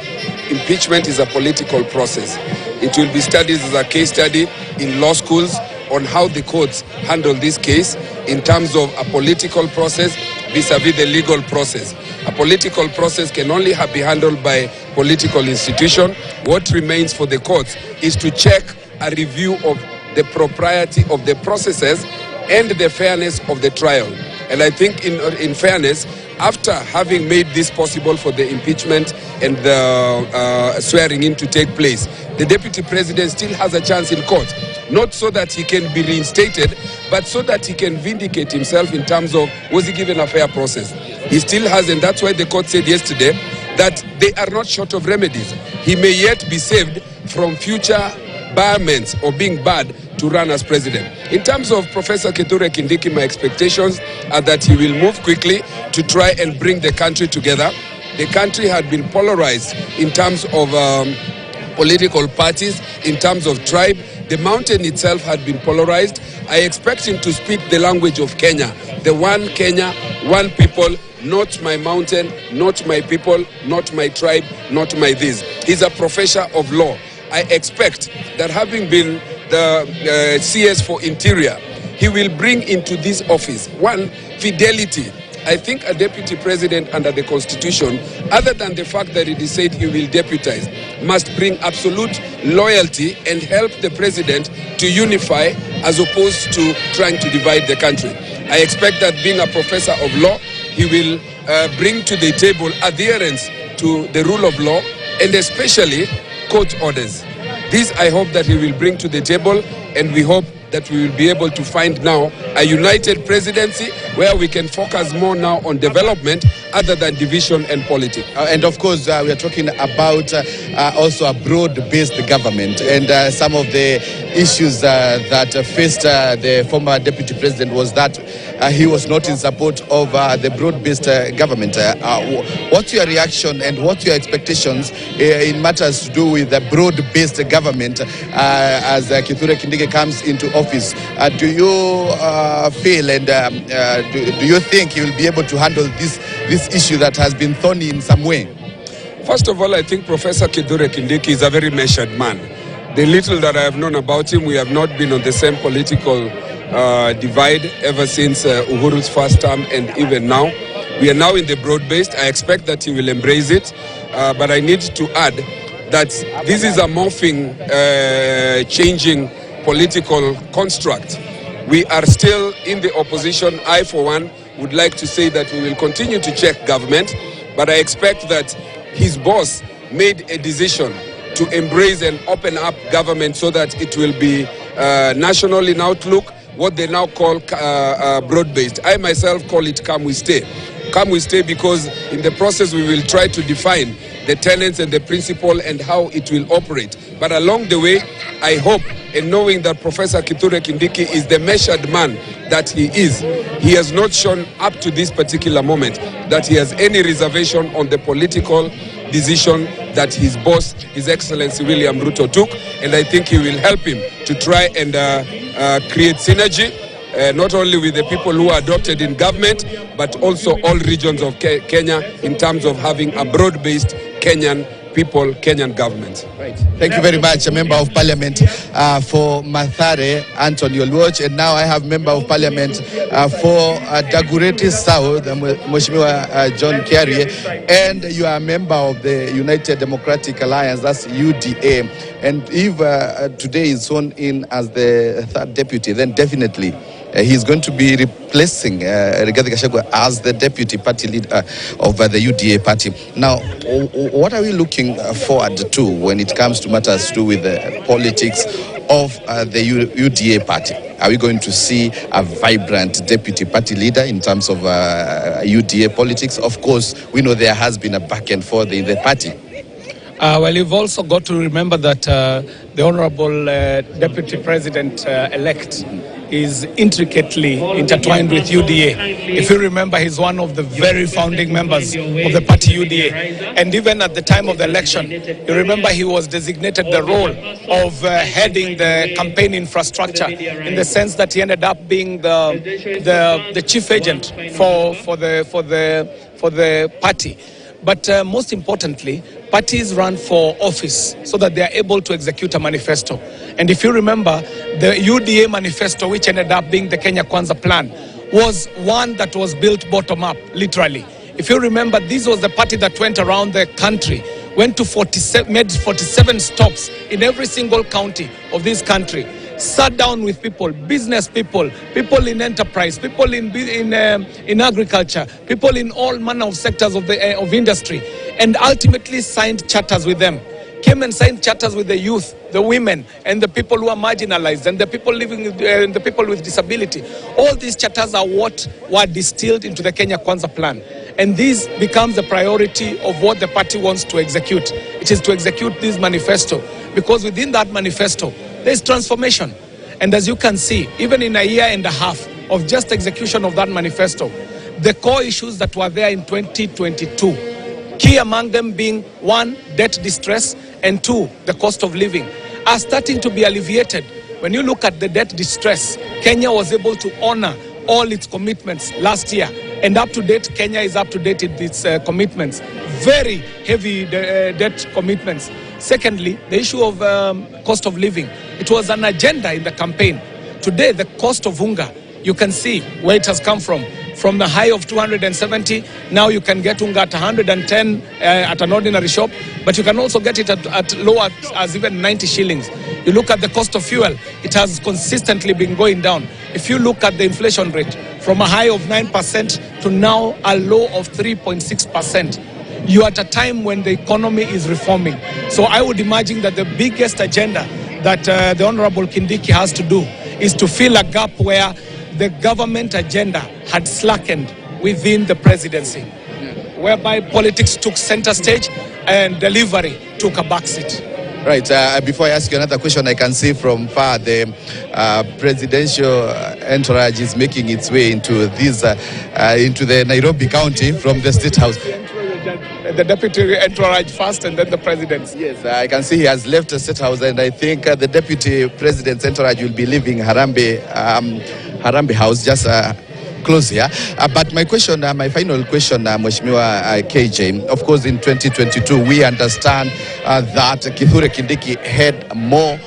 impeachment is a political process. It will be studied as a case study in law schools on how the courts handle this case in terms of a political process vis-a-vis the legal process. A political process can only be handled by political institution. What remains for the courts is to check a review of the propriety of the processes and the fairness of the trial. And I think in fairness, after having made this possible for the impeachment and the swearing in to take place, the deputy president still has a chance in court. Not so that he can be reinstated, but so that he can vindicate himself in terms of, was he given a fair process? He still has, and that's why the court said yesterday that they are not short of remedies. He may yet be saved from future barments or being barred to run as president. In terms of Professor Kithure Kindiki, my expectations are that he will move quickly to try and bring the country together. The country had been polarized in terms of political parties, in terms of tribe. The mountain itself had been polarized. I expect him to speak the language of Kenya. The one Kenya, one people, not my mountain, not my people, not my tribe, not my this. He's a professor of law. I expect that having been the CS for Interior, he will bring into this office, one, fidelity. I think a deputy president under the Constitution, other than the fact that it is said he will deputize, must bring absolute loyalty and help the president to unify as opposed to trying to divide the country. I expect that being a professor of law, he will bring to the table adherence to the rule of law and especially court orders. This I hope that he will bring to the table, and we hope that we will be able to find now a united presidency where we can focus more now on development other than division and politics. And of course, we are talking about also a broad-based government. And some of the issues that faced the former deputy president was that he was not in support of the broad-based government. What's your reaction and what's your expectations in matters to do with the broad-based government as Kithure Kindiki comes into office? Do you feel and do you think he will be able to handle this issue that has been thorny in some way? First of all, I think Professor Kithure Kindiki is a very measured man. The little that I have known about him, we have not been on the same political divide ever since Uhuru's first term and even now. We are now in the broad-based. I expect that he will embrace it. But I need to add that this is a morphing, changing political construct. We are still in the opposition. I, for one, would like to say that we will continue to check government, but I expect that his boss made a decision to embrace and open up government so that it will be national in outlook, what they now call broad-based. I myself call it come we stay. Come we stay because in the process we will try to define the tenets and the principle and how it will operate. But along the way, I hope, and knowing that Professor Kithure Kindiki is the measured man that he is, he has not shown up to this particular moment that he has any reservation on the political decision that his boss, His Excellency William Ruto, took, and I think he will help him to try and create synergy, not only with the people who are adopted in government, but also all regions of Kenya in terms of having a broad-based Kenyan people, Kenyan government. Right. Thank you very much, a Member of Parliament for Mathare, Anthony Oluoch, and now I have Member of Parliament for Dagoretti South, Mheshimiwa John Kiarie, and you are a member of the United Democratic Alliance, that's UDA. And if today is sworn in as the third deputy, then definitely he's going to be replacing Rigathi Gachagua as the deputy party leader of the UDA party. Now, what are we looking forward to when it comes to matters to do with the politics of the UDA party? Are we going to see a vibrant deputy party leader in terms of UDA politics? Of course, we know there has been a back and forth in the party. Well, you've also got to remember that the Honorable Deputy President-elect is intricately intertwined with UDA. If you remember, he's one of the very founding members of the party UDA. And even at the time of the election, you remember he was designated the role of heading the campaign infrastructure, in the sense that he ended up being the chief agent for the party. But most importantly, parties run for office so that they are able to execute a manifesto. And if you remember, the UDA manifesto, which ended up being the Kenya Kwanza plan, was one that was built bottom-up, literally. If you remember, this was the party that went around the country, went to made 47 stops in every single county of this country, sat down with people, business people, people in enterprise, people in agriculture, people in all manner of sectors of industry, and ultimately signed charters with them. Came and signed charters with the youth, the women, and the people who are marginalized, and the people living, and the people with disability. All these charters are what were distilled into the Kenya Kwanza plan. And this becomes the priority of what the party wants to execute. It is to execute this manifesto, because within that manifesto, there is transformation. And as you can see, even in a year and a half of just execution of that manifesto, the core issues that were there in 2022, key among them being, one, debt distress, and two, the cost of living, are starting to be alleviated. When you look at the debt distress, Kenya was able to honor all its commitments last year. And up to date, Kenya is up to date in its commitments. Very heavy debt commitments. Secondly, the issue of cost of living. It was an agenda in the campaign. Today, the cost of unga, you can see where it has come from. From the high of 270, now you can get unga at 110 at an ordinary shop, but you can also get it at lower as even 90 shillings. You look at the cost of fuel, it has consistently been going down. If you look at the inflation rate, from a high of 9% to now a low of 3.6%. You are at a time when the economy is reforming. So I would imagine that the biggest agenda that the Honorable Kindiki has to do is to fill a gap where the government agenda had slackened within the presidency. whereby politics took center stage and delivery took a backseat. Right. Before I ask you another question, I can see from far the presidential entourage is making its way into into the Nairobi County from the State House. The deputy entourage first, and then the president. Yes, I can see he has left the State House, and I think the deputy president's entourage will be leaving Harambee House just close here. But my question, my final question, Mheshimiwa KJ, of course in 2022 we understand that Kithure Kindiki had more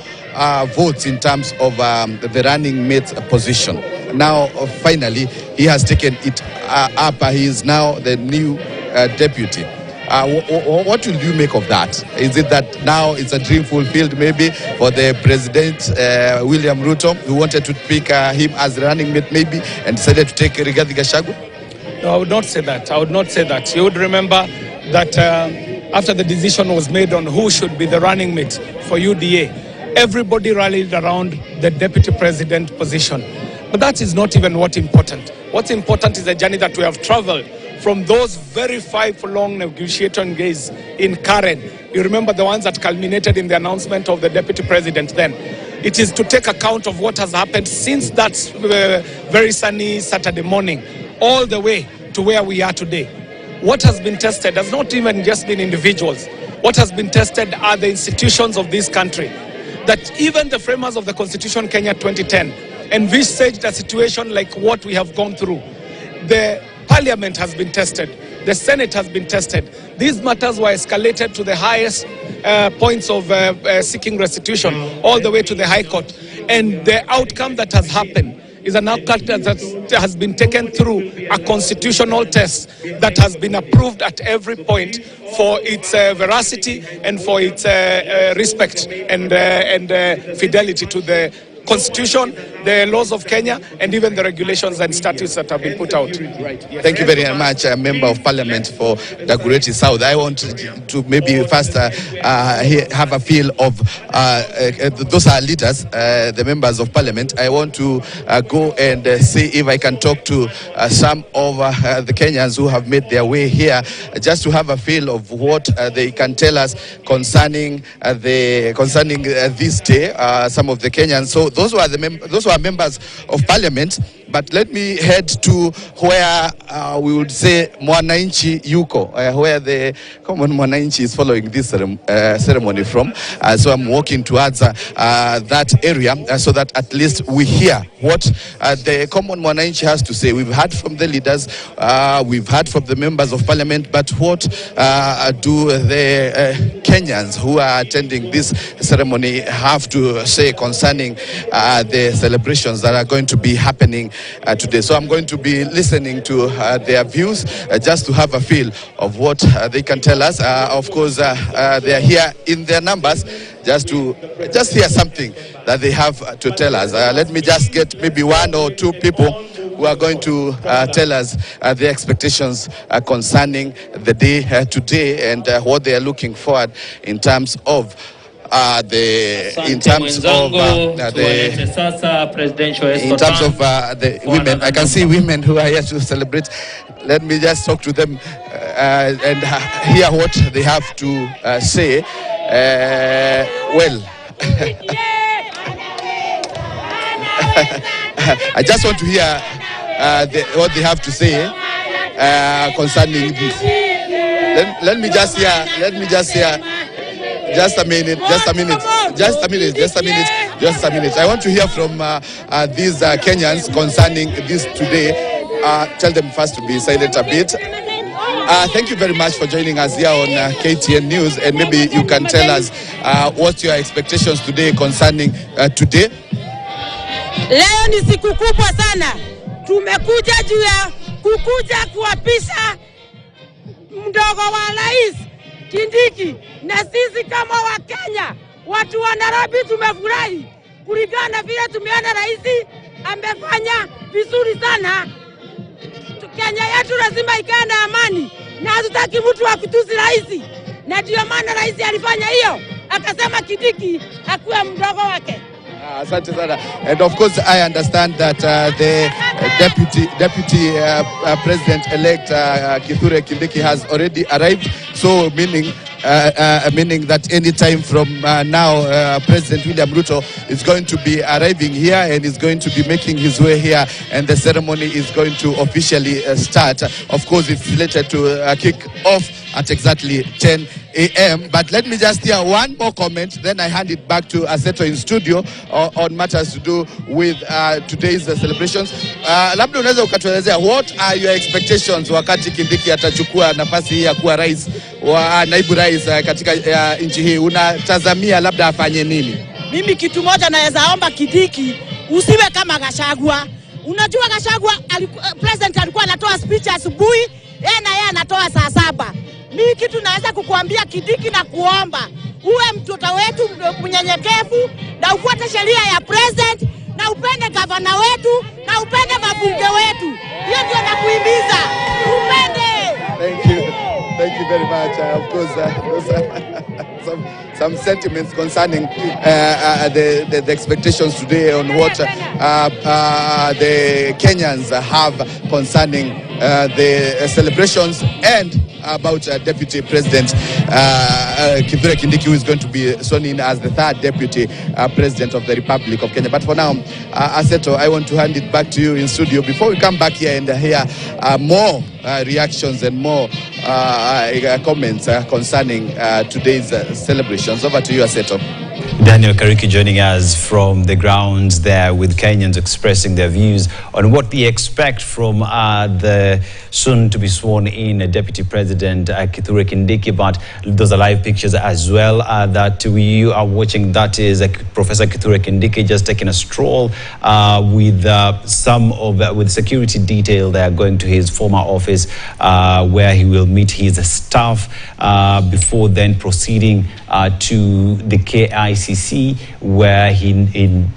votes in terms of the running mate's position. Now finally he has taken it up. He is now the new deputy. What will you make of that? Is it that now it's a dream fulfilled maybe for the president, William Ruto, who wanted to pick him as running mate maybe and decided to take Rigathi Gachagua? No, I would not say that. I would not say that. You would remember that after the decision was made on who should be the running mate for UDA, everybody rallied around the deputy president position. But that is not even what's important. What's important is the journey that we have traveled from those very 5-long negotiation days in Karen. You remember the ones that culminated in the announcement of the deputy president then. It is to take account of what has happened since that very sunny Saturday morning, all the way to where we are today. What has been tested has not even just been individuals. What has been tested are the institutions of this country. That even the framers of the Constitution Kenya 2010 envisaged a situation like what we have gone through. The Parliament has been tested. The Senate has been tested. These matters were escalated to the highest points of seeking restitution, all the way to the High Court. And the outcome that has happened is an outcome that has been taken through a constitutional test that has been approved at every point for its veracity and for its respect and fidelity to the Constitution, the laws of Kenya, and even the regulations and statutes that have been put out. Right. Yes. Thank you very much, Member of Parliament for Dagoretti South. I want to maybe first have a feel of those are leaders, the members of Parliament. I want to go and see if I can talk to some of the Kenyans who have made their way here, just to have a feel of what they can tell us concerning this day. Some of the Kenyans. So those who are members of Parliament. But let me head to where we would say Mwananchi Yuko, where the common Mwananchi is following this ceremony from. So I'm walking towards that area so that at least we hear what the common Mwananchi has to say. We've heard from the leaders, we've heard from the members of Parliament, but what do the Kenyans who are attending this ceremony have to say concerning the celebrations that are going to be happening today? So I'm going to be listening to their views just to have a feel of what they can tell us. Of course, they are here in their numbers just hear something that they have to tell us. Let me just get maybe one or two people who are going to tell us their expectations concerning the day today and what they are looking forward in terms of the women. I can see women who are here to celebrate. Let me just talk to them and hear what they have to say. I just want to hear what they have to say concerning this. Let me just hear. Just a minute. I want to hear from these Kenyans concerning this today. Tell them first to be silent a bit. Thank you very much for joining us here on KTN News, and maybe you can tell us what's your expectations today concerning today. Leo ni siku kubwa sana. Tumekuja juu ya kukuja kuapisha mdogo wa rais Kindiki, na sisi kama wa Kenya, watu wa Nairobi tumefurahi kulingana vile tumeona rais amefanya vizuri sana. Kenya yetu lazima ikae na amani, na hatutaki mtu akutusi rais, na ndio maana rais alifanya hiyo, akasema Kindiki akuwe mdogo wake. Asante sana. And of course I understand that the Deputy President-elect Kithure Kindiki has already arrived. So meaning that any time from now, President William Ruto is going to be arriving here and is going to be making his way here, and the ceremony is going to officially start. Of course, it's slated to kick off at exactly 10 a.m. But let me just hear one more comment, then I hand it back to Aseto in studio on matters to do with today's celebrations. Labda unaweza ukatuelezea, what are your expectations wakati Kindiki atachukua nafasi hii ya kuwa rais wa naibu rais katika nchi hii? Unatazamia labda afanye nini? Mimi kitu moja naweza omba Kindiki, usiwe kama Gachagua. Unajua Gachagua president alikuwa anatoa speech asubuhi, yeye anatoa saa 7. Mimi kitu naweza kukuambia Kindiki na kuomba uwe mtoto wetu mnyenyekevu na ufuate sheria ya president na upende gavana wetu na upende mabunge wetu. Hiyo ndio nakuhimiza. Upende. Thank you very much. Of course, some sentiments concerning the expectations today on what the Kenyans have concerning the celebrations and about Deputy President Kithure Kindiki, who is going to be sworn in as the 3rd Deputy President of the Republic of Kenya. But for now, Aseto, I want to hand it back to you in studio before we come back here and hear more reactions and more comments concerning today's celebrations. Over to you, Aseto. Daniel Kariuki joining us from the grounds there with Kenyans expressing their views on what they expect from the soon-to-be sworn-in Deputy President Kithure Kindiki. But those are live pictures as well that we are watching. That is Professor Kithure Kindiki just taking a stroll with security detail. They are going to his former office where he will meet his staff before then proceeding to the KICC, where he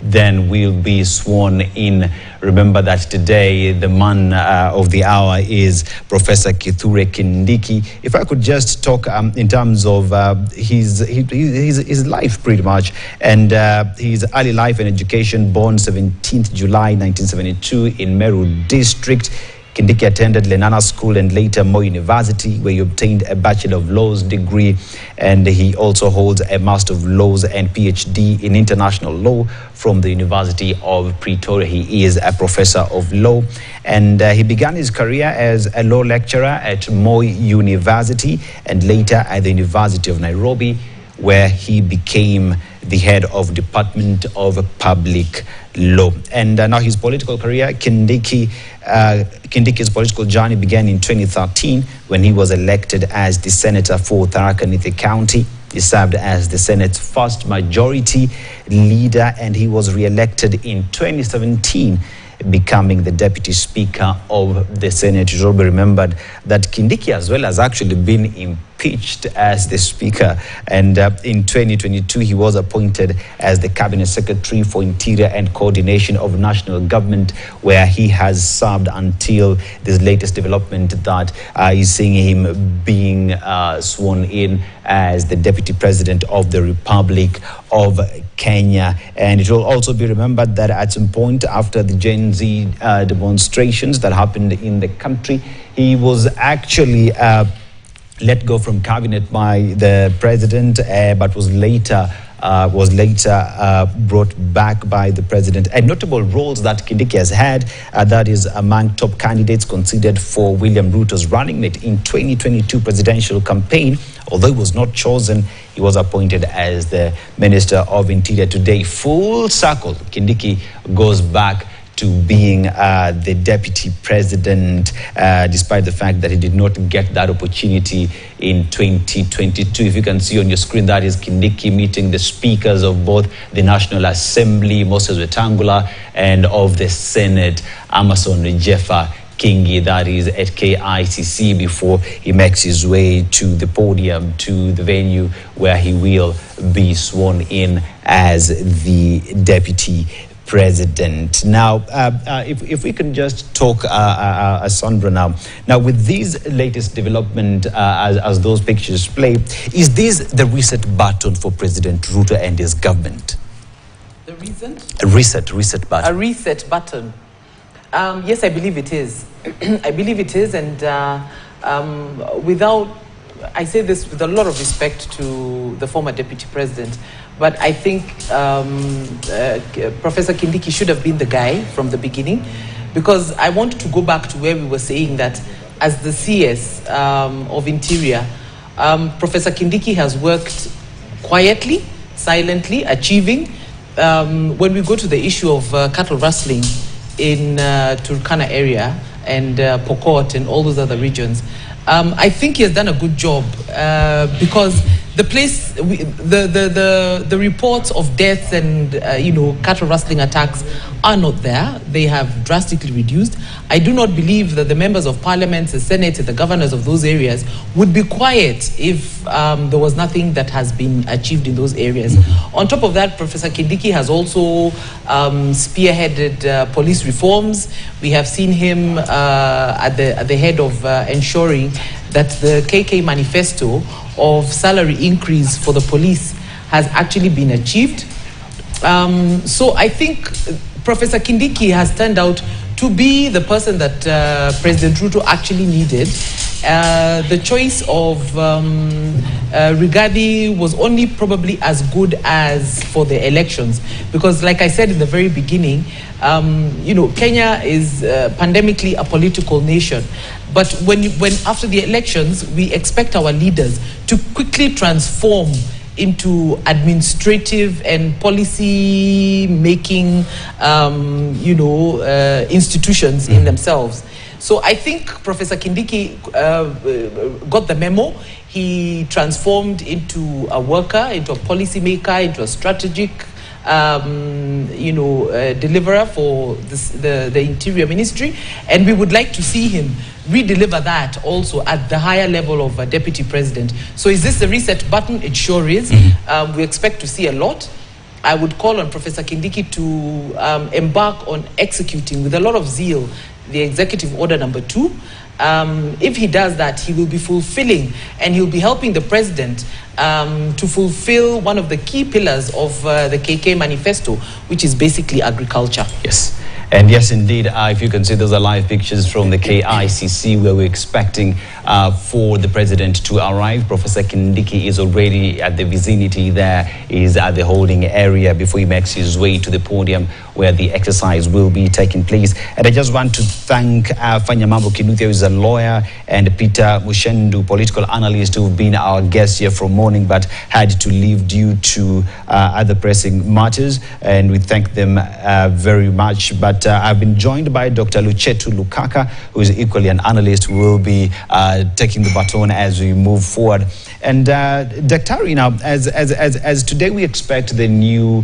then will be sworn in. Remember that today the man of the hour is Professor Kithure Kindiki. If I could just talk in terms of his life pretty much, and his early life and education, born 17th July 1972 in Meru District. Kindiki attended Lenana School and later Moi University, where he obtained a Bachelor of Laws degree, and he also holds a Master of Laws and PhD in International Law from the University of Pretoria. He is a Professor of Law, and he began his career as a law lecturer at Moi University and later at the University of Nairobi, where he became the head of Department of Public Law. And now his political career, Kindiki's political journey began in 2013 when he was elected as the senator for Tharaka Nithi County. He served as the Senate's first majority leader, and he was re-elected in 2017, becoming the Deputy Speaker of the Senate. It will be remembered that Kindiki as well has actually been impeached as the Speaker, and in 2022 he was appointed as the Cabinet Secretary for Interior and Coordination of National Government, where he has served until this latest development that is seeing him being sworn in as the Deputy President of the Republic of Kenya. And it will also be remembered that at some point after the Gen Z demonstrations that happened in the country, he was actually let go from cabinet by the president, but was later brought back by the president. And notable roles that Kindiki has had, that is among top candidates considered for William Ruto's running mate in 2022 presidential campaign. Although he was not chosen, he was appointed as the Minister of Interior. Today, full circle, Kindiki goes back to being the deputy president, despite the fact that he did not get that opportunity in 2022. If you can see on your screen, that is Kindiki meeting the speakers of both the National Assembly, Moses Wetangula, and of the Senate, Amason Jeffa Kingi, that is at KICC, before he makes his way to the podium, to the venue where he will be sworn in as the deputy president. Now, if we can just talk, Sandra, now with these latest development, as those pictures play, is this the reset button for President Ruto and his government? The reason? A reset button. A reset button. Yes, I believe it is. I believe it is, and I say this with a lot of respect to the former deputy president, but I think Professor Kindiki should have been the guy from the beginning, because I want to go back to where we were saying that as the CS of Interior, Professor Kindiki has worked quietly, silently, achieving. When we go to the issue of cattle rustling in Turkana area and Pokot and all those other regions, I think he has done a good job because the place, the reports of deaths and cattle rustling attacks are not there. They have drastically reduced. I do not believe that the members of parliament, the senate, the governors of those areas would be quiet if there was nothing that has been achieved in those areas. On top of that, Professor Kindiki has also spearheaded police reforms. We have seen him at the head of ensuring that the KK manifesto of salary increase for the police has actually been achieved. So I think Professor Kindiki has turned out to be the person that President Ruto actually needed. The choice of Rigathi was only probably as good as for the elections, because like I said in the very beginning, Kenya is pandemically a political nation. But when after the elections, we expect our leaders to quickly transform into administrative and policy making, institutions in themselves. So I think Professor Kindiki got the memo. He transformed into a worker, into a policy maker, into a strategic deliverer for the Interior Ministry, and we would like to see him redeliver that also at the higher level of Deputy President. So is this the reset button? It sure is. We expect to see a lot. I would call on Professor Kindiki to embark on executing with a lot of zeal the Executive Order number 2. If he does that, he will be fulfilling and he'll be helping the President to fulfill one of the key pillars of the KK manifesto, which is basically agriculture. Yes. And yes, indeed, if you can see, those are live pictures from the KICC where we're expecting for the president to arrive. Professor Kindiki is already at the vicinity there, is at the holding area before he makes his way to the podium where the exercise will be taking place. And I just want to thank Fanyamambo Kinute, who is a lawyer, and Peter Mushendu, political analyst, who have been our guests here from morning but had to leave due to other pressing matters. And we thank them very much. But I've been joined by Dr. Luchetu Lukaka, who is equally an analyst, who will be taking the baton as we move forward. And Dr. now, as today we expect the new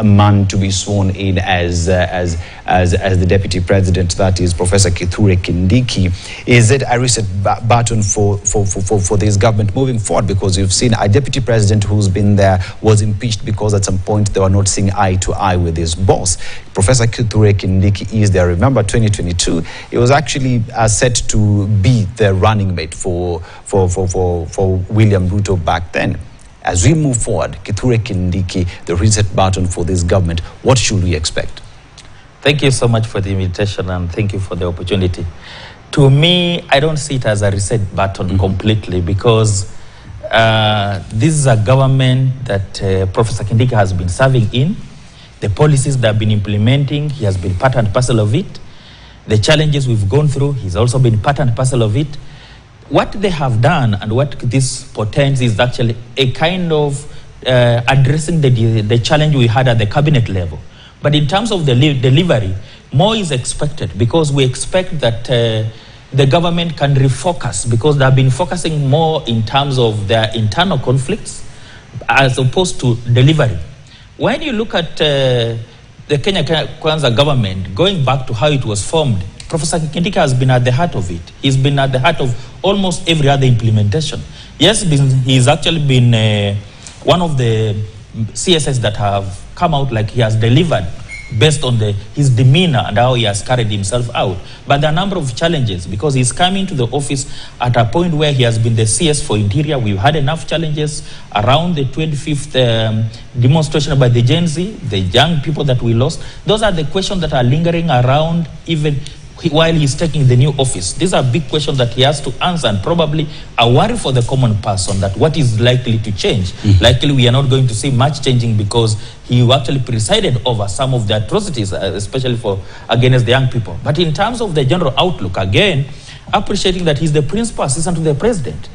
man to be sworn in as the deputy president, that is Professor Kithure Kindiki. Is it a reset button for this government moving forward? Because you've seen a deputy president who's been there was impeached because at some point they were not seeing eye to eye with his boss. Professor Kithure Kindiki is there. Remember 2022, he was actually set to be the running mate for William Ruto back then. As we move forward, Kithure Kindiki, the reset button for this government, what should we expect? Thank you so much for the invitation and thank you for the opportunity. To me, I don't see it as a reset button completely, because this is a government that Professor Kindiki has been serving in. The policies that have been implementing, he has been part and parcel of it. The challenges we've gone through, he's also been part and parcel of it. What they have done and what this portends is actually a kind of addressing the challenge we had at the cabinet level. But in terms of the delivery, more is expected, because we expect that the government can refocus, because they have been focusing more in terms of their internal conflicts as opposed to delivery. When you look at the Kenya Kwanza government, going back to how it was formed, Professor Kindiki has been at the heart of it. He's been at the heart of almost every other implementation. Yes, he's actually been one of the CSS that have come out like he has delivered based on his demeanor and how he has carried himself out. But there are a number of challenges because he's coming to the office at a point where he has been the CS for Interior. We've had enough challenges around the 25th demonstration by the Gen Z, the young people that we lost. Those are the questions that are lingering around even while he's taking the new office. These are big questions that he has to answer and probably a worry for the common person that what is likely to change. Likely we are not going to see much changing because he actually presided over some of the atrocities, especially against the young people. But in terms of the general outlook, again, appreciating that he's the principal assistant to the president,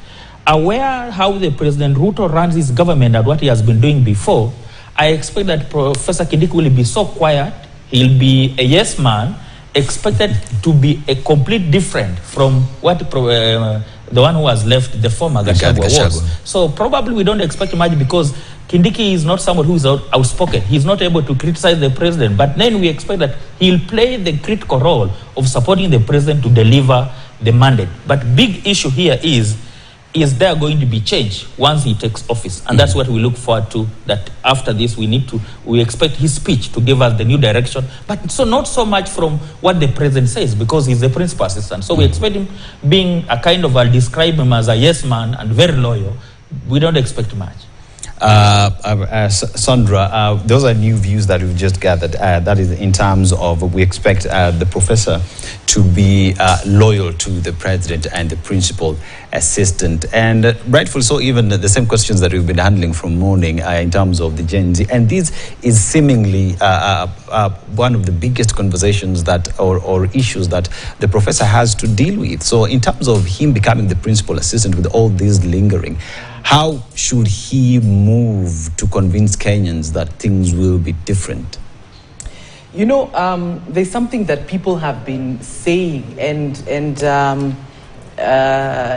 aware how the President Ruto runs his government and what he has been doing before, I expect that Professor Kindiki will be so quiet, he'll be a yes man, expected to be a complete different from what the one who has left, the former Gachagua was. So probably we don't expect much because Kindiki is not someone who is outspoken. He's not able to criticize the president. But then we expect that he'll play the critical role of supporting the president to deliver the mandate. But big issue here is there going to be change once he takes office? And that's what we look forward to, that after this we expect his speech to give us the new direction, but so not so much from what the president says because he's the principal assistant. So we expect him being a kind of, I'll describe him as a yes man and very loyal. We don't expect much. Sandra, those are new views that we've just gathered. That is in terms of we expect the professor to be loyal to the president and the principal assistant. And rightfully so, even the same questions that we've been handling from morning in terms of the Gen Z. And this is seemingly one of the biggest conversations or issues that the professor has to deal with. So in terms of him becoming the principal assistant with all this lingering, how should he move to convince Kenyans that things will be different? You know, there's something that people have been saying, and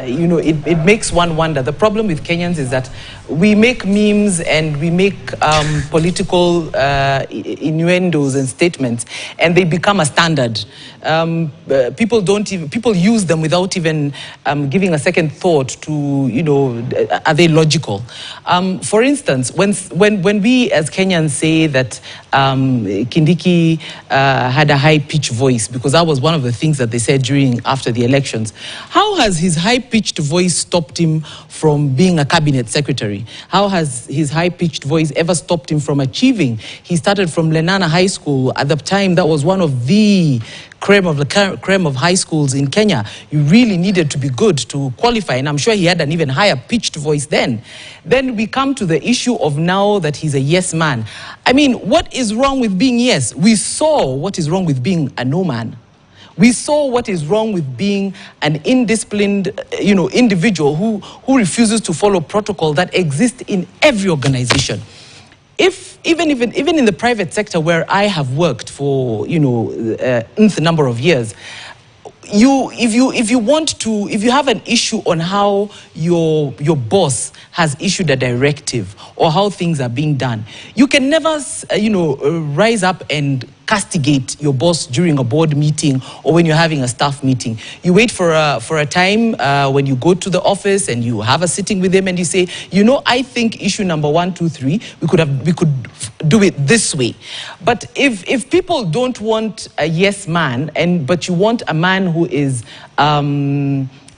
you know, it makes one wonder. The problem with Kenyans is that we make memes and we make political innuendos and statements, and they become a standard. People use them without even giving a second thought to, you know, are they logical? For instance, when we as Kenyans say that Kindiki had a high-pitched voice, because that was one of the things that they said after the elections, how has his high-pitched voice stopped him from being a cabinet secretary? How has his high-pitched voice ever stopped him from achieving? He started from Lenana High School. At the time, that was one of the creme of high schools in Kenya. You really needed to be good to qualify, and I'm sure he had an even higher pitched voice then. Then we come to the issue of now that he's a yes man. I mean, what is wrong with being yes? We saw what is wrong with being a no man. We saw what is wrong with being an indisciplined, you know, individual who refuses to follow protocol that exists in every organization. Even in the private sector where I have worked for, you know, nth number of years, if you have an issue on how your boss has issued a directive or how things are being done, you can never, you know, rise up and castigate your boss during a board meeting or when you're having a staff meeting. You wait for a time when you go to the office and you have a sitting with them and you say, you know, I think issue number 1, 2, 3, we could do it this way. But if people don't want a yes man, but you want a man who is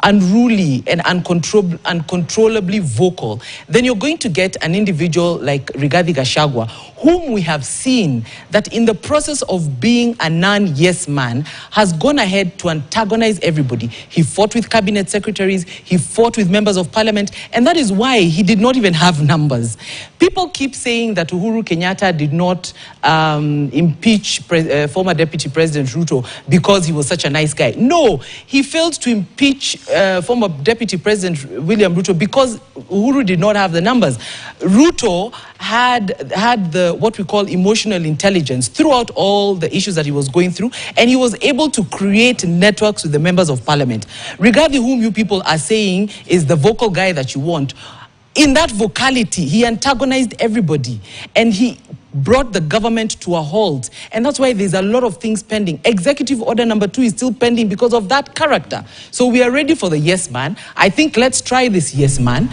unruly and uncontrollably vocal, then you're going to get an individual like Rigathi Gachagua, whom we have seen that in the process of being a non-yes man has gone ahead to antagonize everybody. He fought with cabinet secretaries, he fought with members of parliament, and that is why he did not even have numbers. People keep saying that Uhuru Kenyatta did not impeach former Deputy President Ruto because he was such a nice guy. No, he failed to impeach former Deputy President William Ruto because Uhuru did not have the numbers. Ruto had the what we call emotional intelligence throughout all the issues that he was going through, and he was able to create networks with the members of parliament. Regarding whom you people are saying is the vocal guy that you want, in that vocality, he antagonized everybody, and he brought the government to a halt. And that's why there's a lot of things pending. Executive order number 2 is still pending because of that character. So we are ready for the yes man. I think let's try this yes man.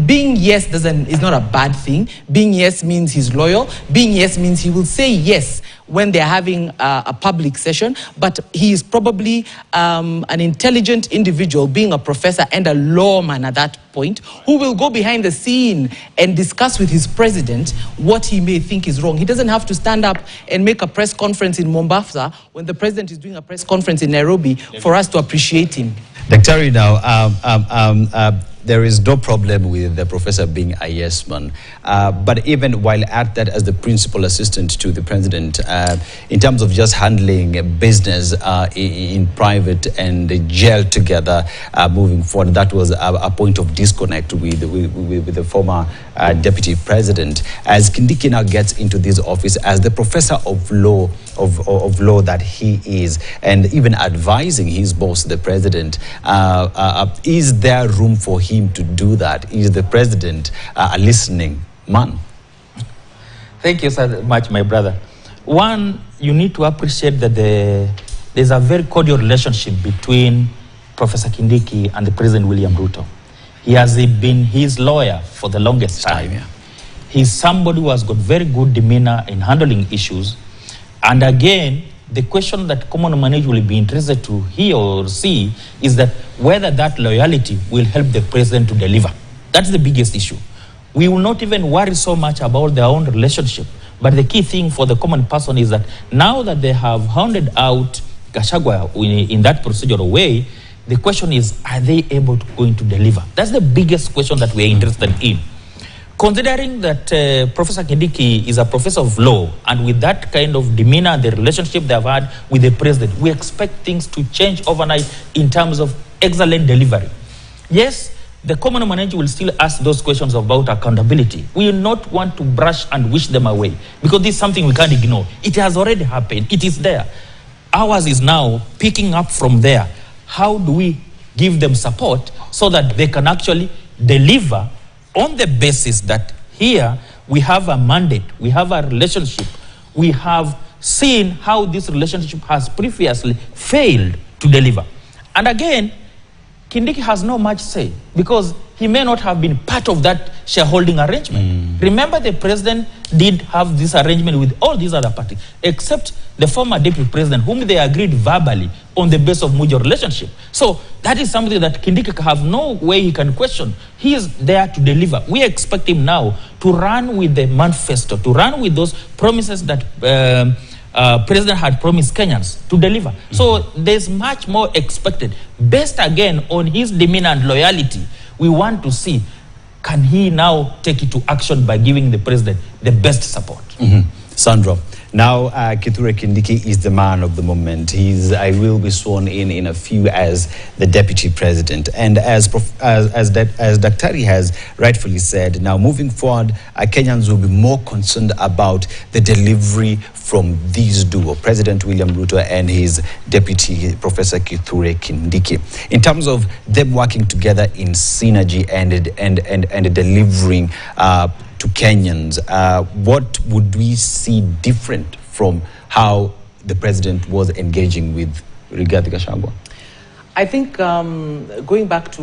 Being yes is not a bad thing. Being yes means he's loyal. Being yes means he will say yes when they're having a public session, but he is probably an intelligent individual, being a professor and a lawman at that point, who will go behind the scene and discuss with his president what he may think is wrong. He doesn't have to stand up and make a press conference in Mombasa when the president is doing a press conference in Nairobi for us to appreciate him. Dr. Now, there is no problem with the professor being a yes man. But even while at that as the principal assistant to the president, in terms of just handling business in private and jail together moving forward, that was a point of disconnect with the former deputy president. As Kindiki now gets into this office as the professor of law, of law that he is, and even advising his boss, the president, is there room for him to do that? Is the president a listening man? Thank you so much, my brother. One, you need to appreciate that there's a very cordial relationship between Professor Kindiki and the President William Ruto. He has been his lawyer for the longest time. Yeah. He's somebody who has got very good demeanor in handling issues. And again, the question that common man will be interested to hear or see is that whether that loyalty will help the president to deliver. That's the biggest issue. We will not even worry so much about their own relationship. But the key thing for the common person is that now that they have hounded out Gachagua in that procedural way, the question is, are they going to deliver? That's the biggest question that we are interested in. Considering that Professor Kindiki is a professor of law, and with that kind of demeanor, the relationship they've had with the president, we expect things to change overnight in terms of excellent delivery. Yes, the common manager will still ask those questions about accountability. We will not want to brush and wish them away, because this is something we can't ignore. It has already happened. It is there. Ours is now picking up from there. How do we give them support so that they can actually deliver on the basis that here we have a mandate, we have a relationship, we have seen how this relationship has previously failed to deliver. And again, Kindiki has no much say because he may not have been part of that shareholding arrangement. Remember, the president did have this arrangement with all these other parties, except the former deputy president, whom they agreed verbally on the basis of mutual relationship. So that is something that Kindiki have no way he can question. He is there to deliver. We expect him now to run with the manifesto, to run with those promises that President had promised Kenyans to deliver. So there's much more expected. Based again on his demeanor and loyalty, we want to see, can he now take it to action by giving the president the best support? Sandro, now Kithure Kindiki is the man of the moment. I will be sworn in a few as the deputy president. And as Daktari has rightfully said, now moving forward, Kenyans will be more concerned about the delivery from these duo, President William Ruto and his deputy, Professor Kithure Kindiki. In terms of them working together in synergy and delivering to Kenyans, what would we see different from how the president was engaging with Rigathi Gachagua? I think going back to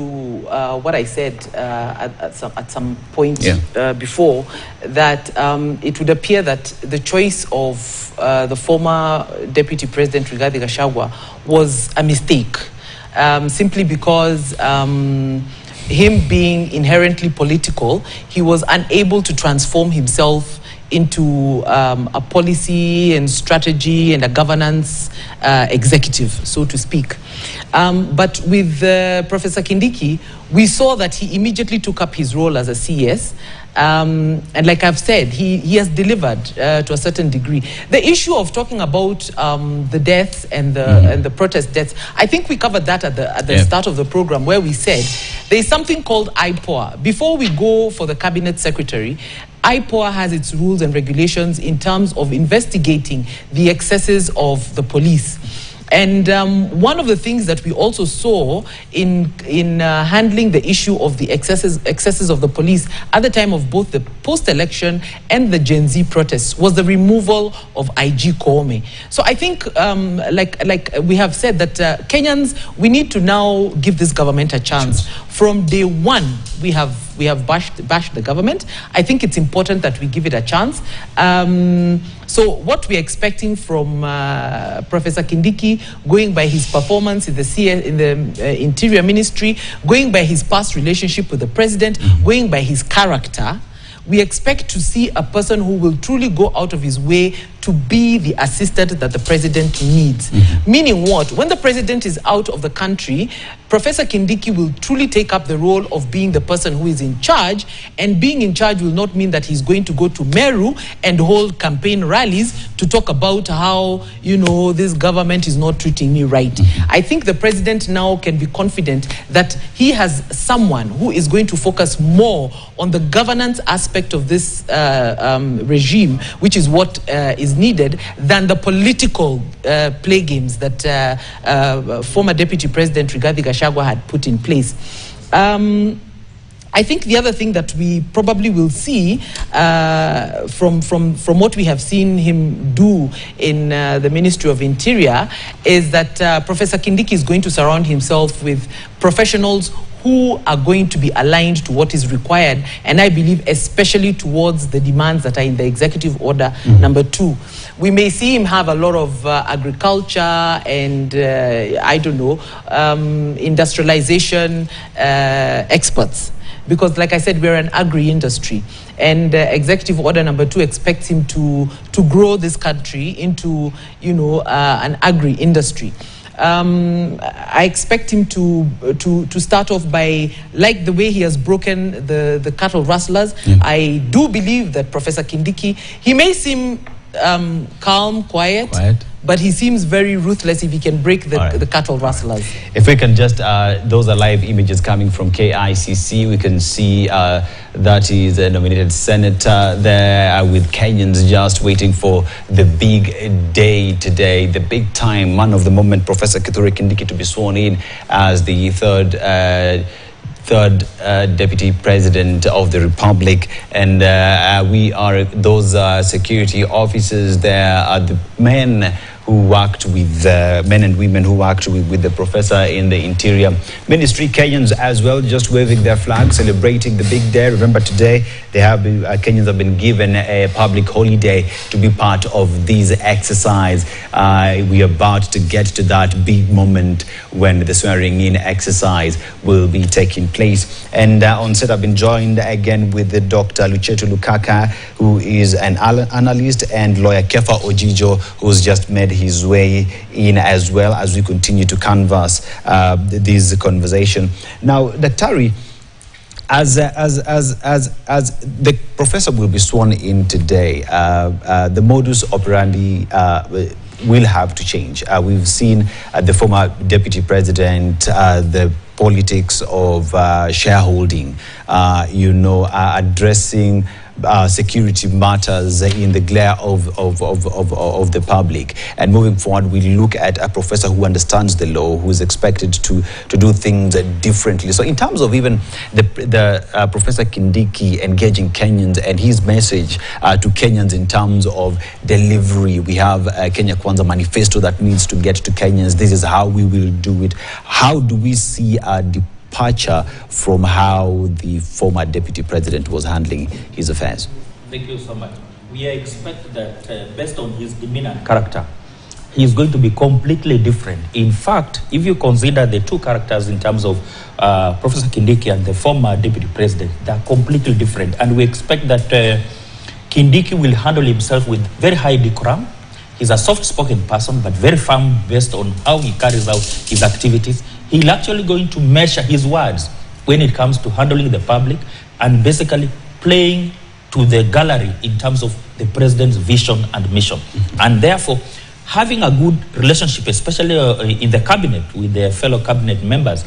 what I said at some point before, that it would appear that the choice of the former Deputy President Rigathi Gachagua was a mistake, simply because him being inherently political, he was unable to transform himself into a policy and strategy and a governance executive, so to speak. But with Professor Kindiki, we saw that he immediately took up his role as a CS. And like I've said, he has delivered to a certain degree. The issue of talking about the deaths and the protest deaths, I think we covered that at the start of the program, where we said there is something called IPOA. Before we go for the cabinet secretary, IPOA has its rules and regulations in terms of investigating the excesses of the police. And one of the things that we also saw in handling the issue of the excesses of the police at the time of both the post-election and the Gen Z protests was the removal of IG Koome. So I think, like we have said, that Kenyans, we need to now give this government a chance. From day one, we have bashed the government. I think it's important that we give it a chance. So what we're expecting from Professor Kindiki, going by his performance in the Interior Ministry, going by his past relationship with the president, going by his character, we expect to see a person who will truly go out of his way to be the assistant that the president needs. Meaning what? When the president is out of the country, Professor Kindiki will truly take up the role of being the person who is in charge, and being in charge will not mean that he's going to go to Meru and hold campaign rallies to talk about how, you know, this government is not treating me right. I think the president now can be confident that he has someone who is going to focus more on the governance aspect of this regime, which is what is needed, than the political play games that former Deputy President Rigathi Gachagua had put in place. I think the other thing that we probably will see from what we have seen him do in the Ministry of Interior is that Professor Kindiki is going to surround himself with professionals who are going to be aligned to what is required, and I believe especially towards the demands that are in the Executive Order number 2. We may see him have a lot of agriculture and, I don't know, industrialization experts. Because like I said, we're an agri-industry, and Executive Order number 2 expects him to grow this country into, you know, an agri-industry. I expect him to start off by, like the way he has broken the cattle rustlers. I do believe that Professor Kindiki, he may seem calm, quiet, but he seems very ruthless if he can break the cattle rustlers. If we can just, those are live images coming from KICC. We can see that is a nominated senator there with Kenyans just waiting for the big day today, the big time, man of the moment, Professor Kithure Kindiki, to be sworn in as the third Deputy President of the Republic. And we are those security officers there are the men who worked with men and women who worked with the professor in the Interior Ministry. Kenyans as well, just waving their flag, celebrating the big day. Remember, today they have been, Kenyans have been given a public holiday to be part of this exercise. We are about to get to that big moment when the swearing-in exercise will be taking place. And on set, I've been joined again with the Dr. Luchetu Lukaka, who is an analyst, and lawyer Kefa Ojijo, who's just made his way in, as well as we continue to canvass this conversation. Now, Daktari, as the professor will be sworn in today, the modus operandi will have to change. We've seen the former deputy president, the politics of shareholding, addressing security matters in the glare of the public. And moving forward, we look at a professor who understands the law, who is expected to do things differently. So in terms of even the Professor Kindiki engaging Kenyans and his message to Kenyans in terms of delivery, we have a Kenya Kwanza manifesto that needs to get to Kenyans. This is how we will do it. How do we see a departure from how the former deputy president was handling his affairs? Thank you so much. We expect that based on his demeanor and character, he is going to be completely different. In fact, if you consider the two characters in terms of Professor Kindiki and the former deputy president, they are completely different. And we expect that Kindiki will handle himself with very high decorum. He's a soft-spoken person, but very firm based on how he carries out his activities. He's actually going to measure his words when it comes to handling the public and basically playing to the gallery in terms of the president's vision and mission. And therefore, having a good relationship, especially in the cabinet with their fellow cabinet members,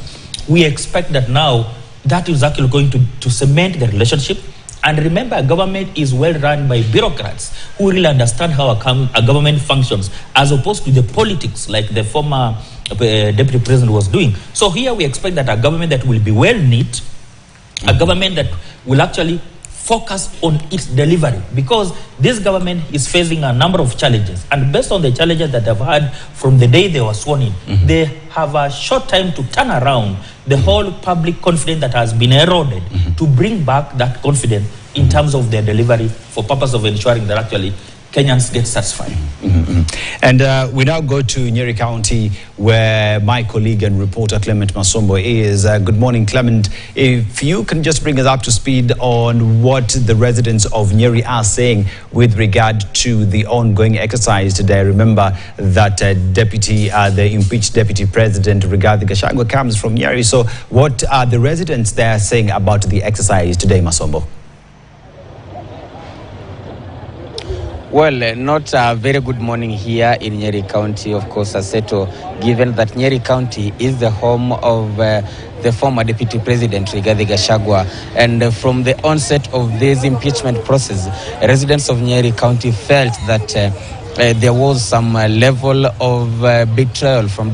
we expect that now that is actually going to cement the relationship. And remember, a government is well run by bureaucrats who really understand how a government functions, as opposed to the politics like the former deputy president was doing. So here we expect that a government that will be well knit, a government that will actually focus on its delivery, because this government is facing a number of challenges. And based on the challenges that they've had from the day they were sworn in, they have a short time to turn around the whole public confidence that has been eroded, to bring back that confidence in terms of their delivery for purpose of ensuring that actually Kenyans get satisfied. And we now go to Nyeri County, where my colleague and reporter Clement Masombo is. Good morning, Clement. If you can just bring us up to speed on what the residents of Nyeri are saying with regard to the ongoing exercise today. Remember that the impeached deputy president Rigathi Gachagua comes from Nyeri. So what are the residents there saying about the exercise today, Masombo? Well, not a very good morning here in Nyeri County, of course, Aseto, given that Nyeri County is the home of the former Deputy President Rigathi Gachagua. And from the onset of this impeachment process, residents of Nyeri County felt that there was some level of betrayal from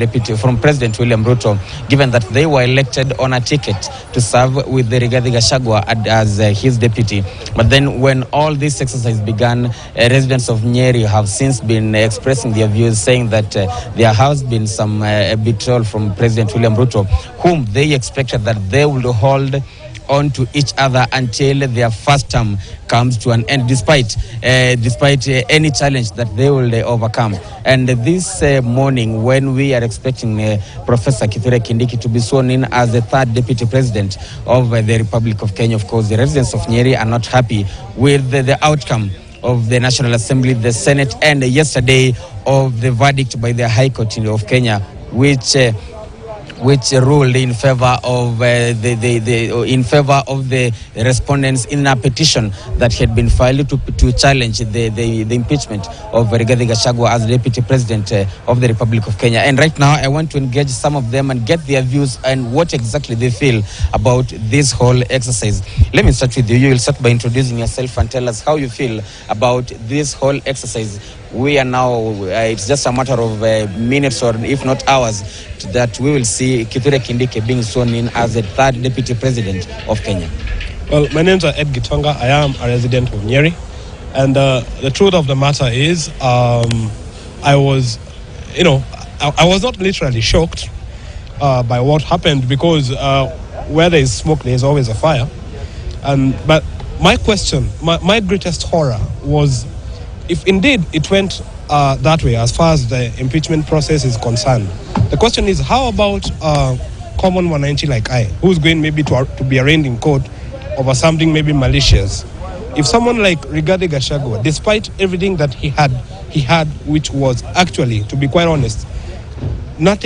President William Ruto, given that they were elected on a ticket to serve with the Rigathi Gachagua as his deputy. But then when all this exercise began, residents of Nyeri have since been expressing their views, saying that there has been some betrayal from President William Ruto, whom they expected that they would hold on to each other until their first term comes to an end, despite any challenge that they will overcome. And this morning, when we are expecting Professor Kithure Kindiki to be sworn in as the third deputy president of the Republic of Kenya, of course, the residents of Nyeri are not happy with the outcome of the National Assembly, the Senate, and yesterday of the verdict by the High Court of Kenya, which ruled in favor of the respondents in a petition that had been filed to challenge the impeachment of Rigathi Gachagua as deputy president of the Republic of Kenya. And right now, I want to engage some of them and get their views and what exactly they feel about this whole exercise. Let me start with you. You will start by introducing yourself and tell us how you feel about this whole exercise. We are now, it's just a matter of minutes or if not hours that we will see Kithure Kindiki being sworn in as the third deputy president of Kenya. Well, my name is Ed Gitonga. I am a resident of Nyeri. And the truth of the matter is, I was not literally shocked by what happened, because where there is smoke, there is always a fire. But my question, my greatest horror was, if indeed it went that way as far as the impeachment process is concerned, the question is, how about common wananchi like I, who's going maybe to be arraigned in court over something maybe malicious? If someone like Rigathi Gachagua, despite everything that he had, which was actually, to be quite honest, nothing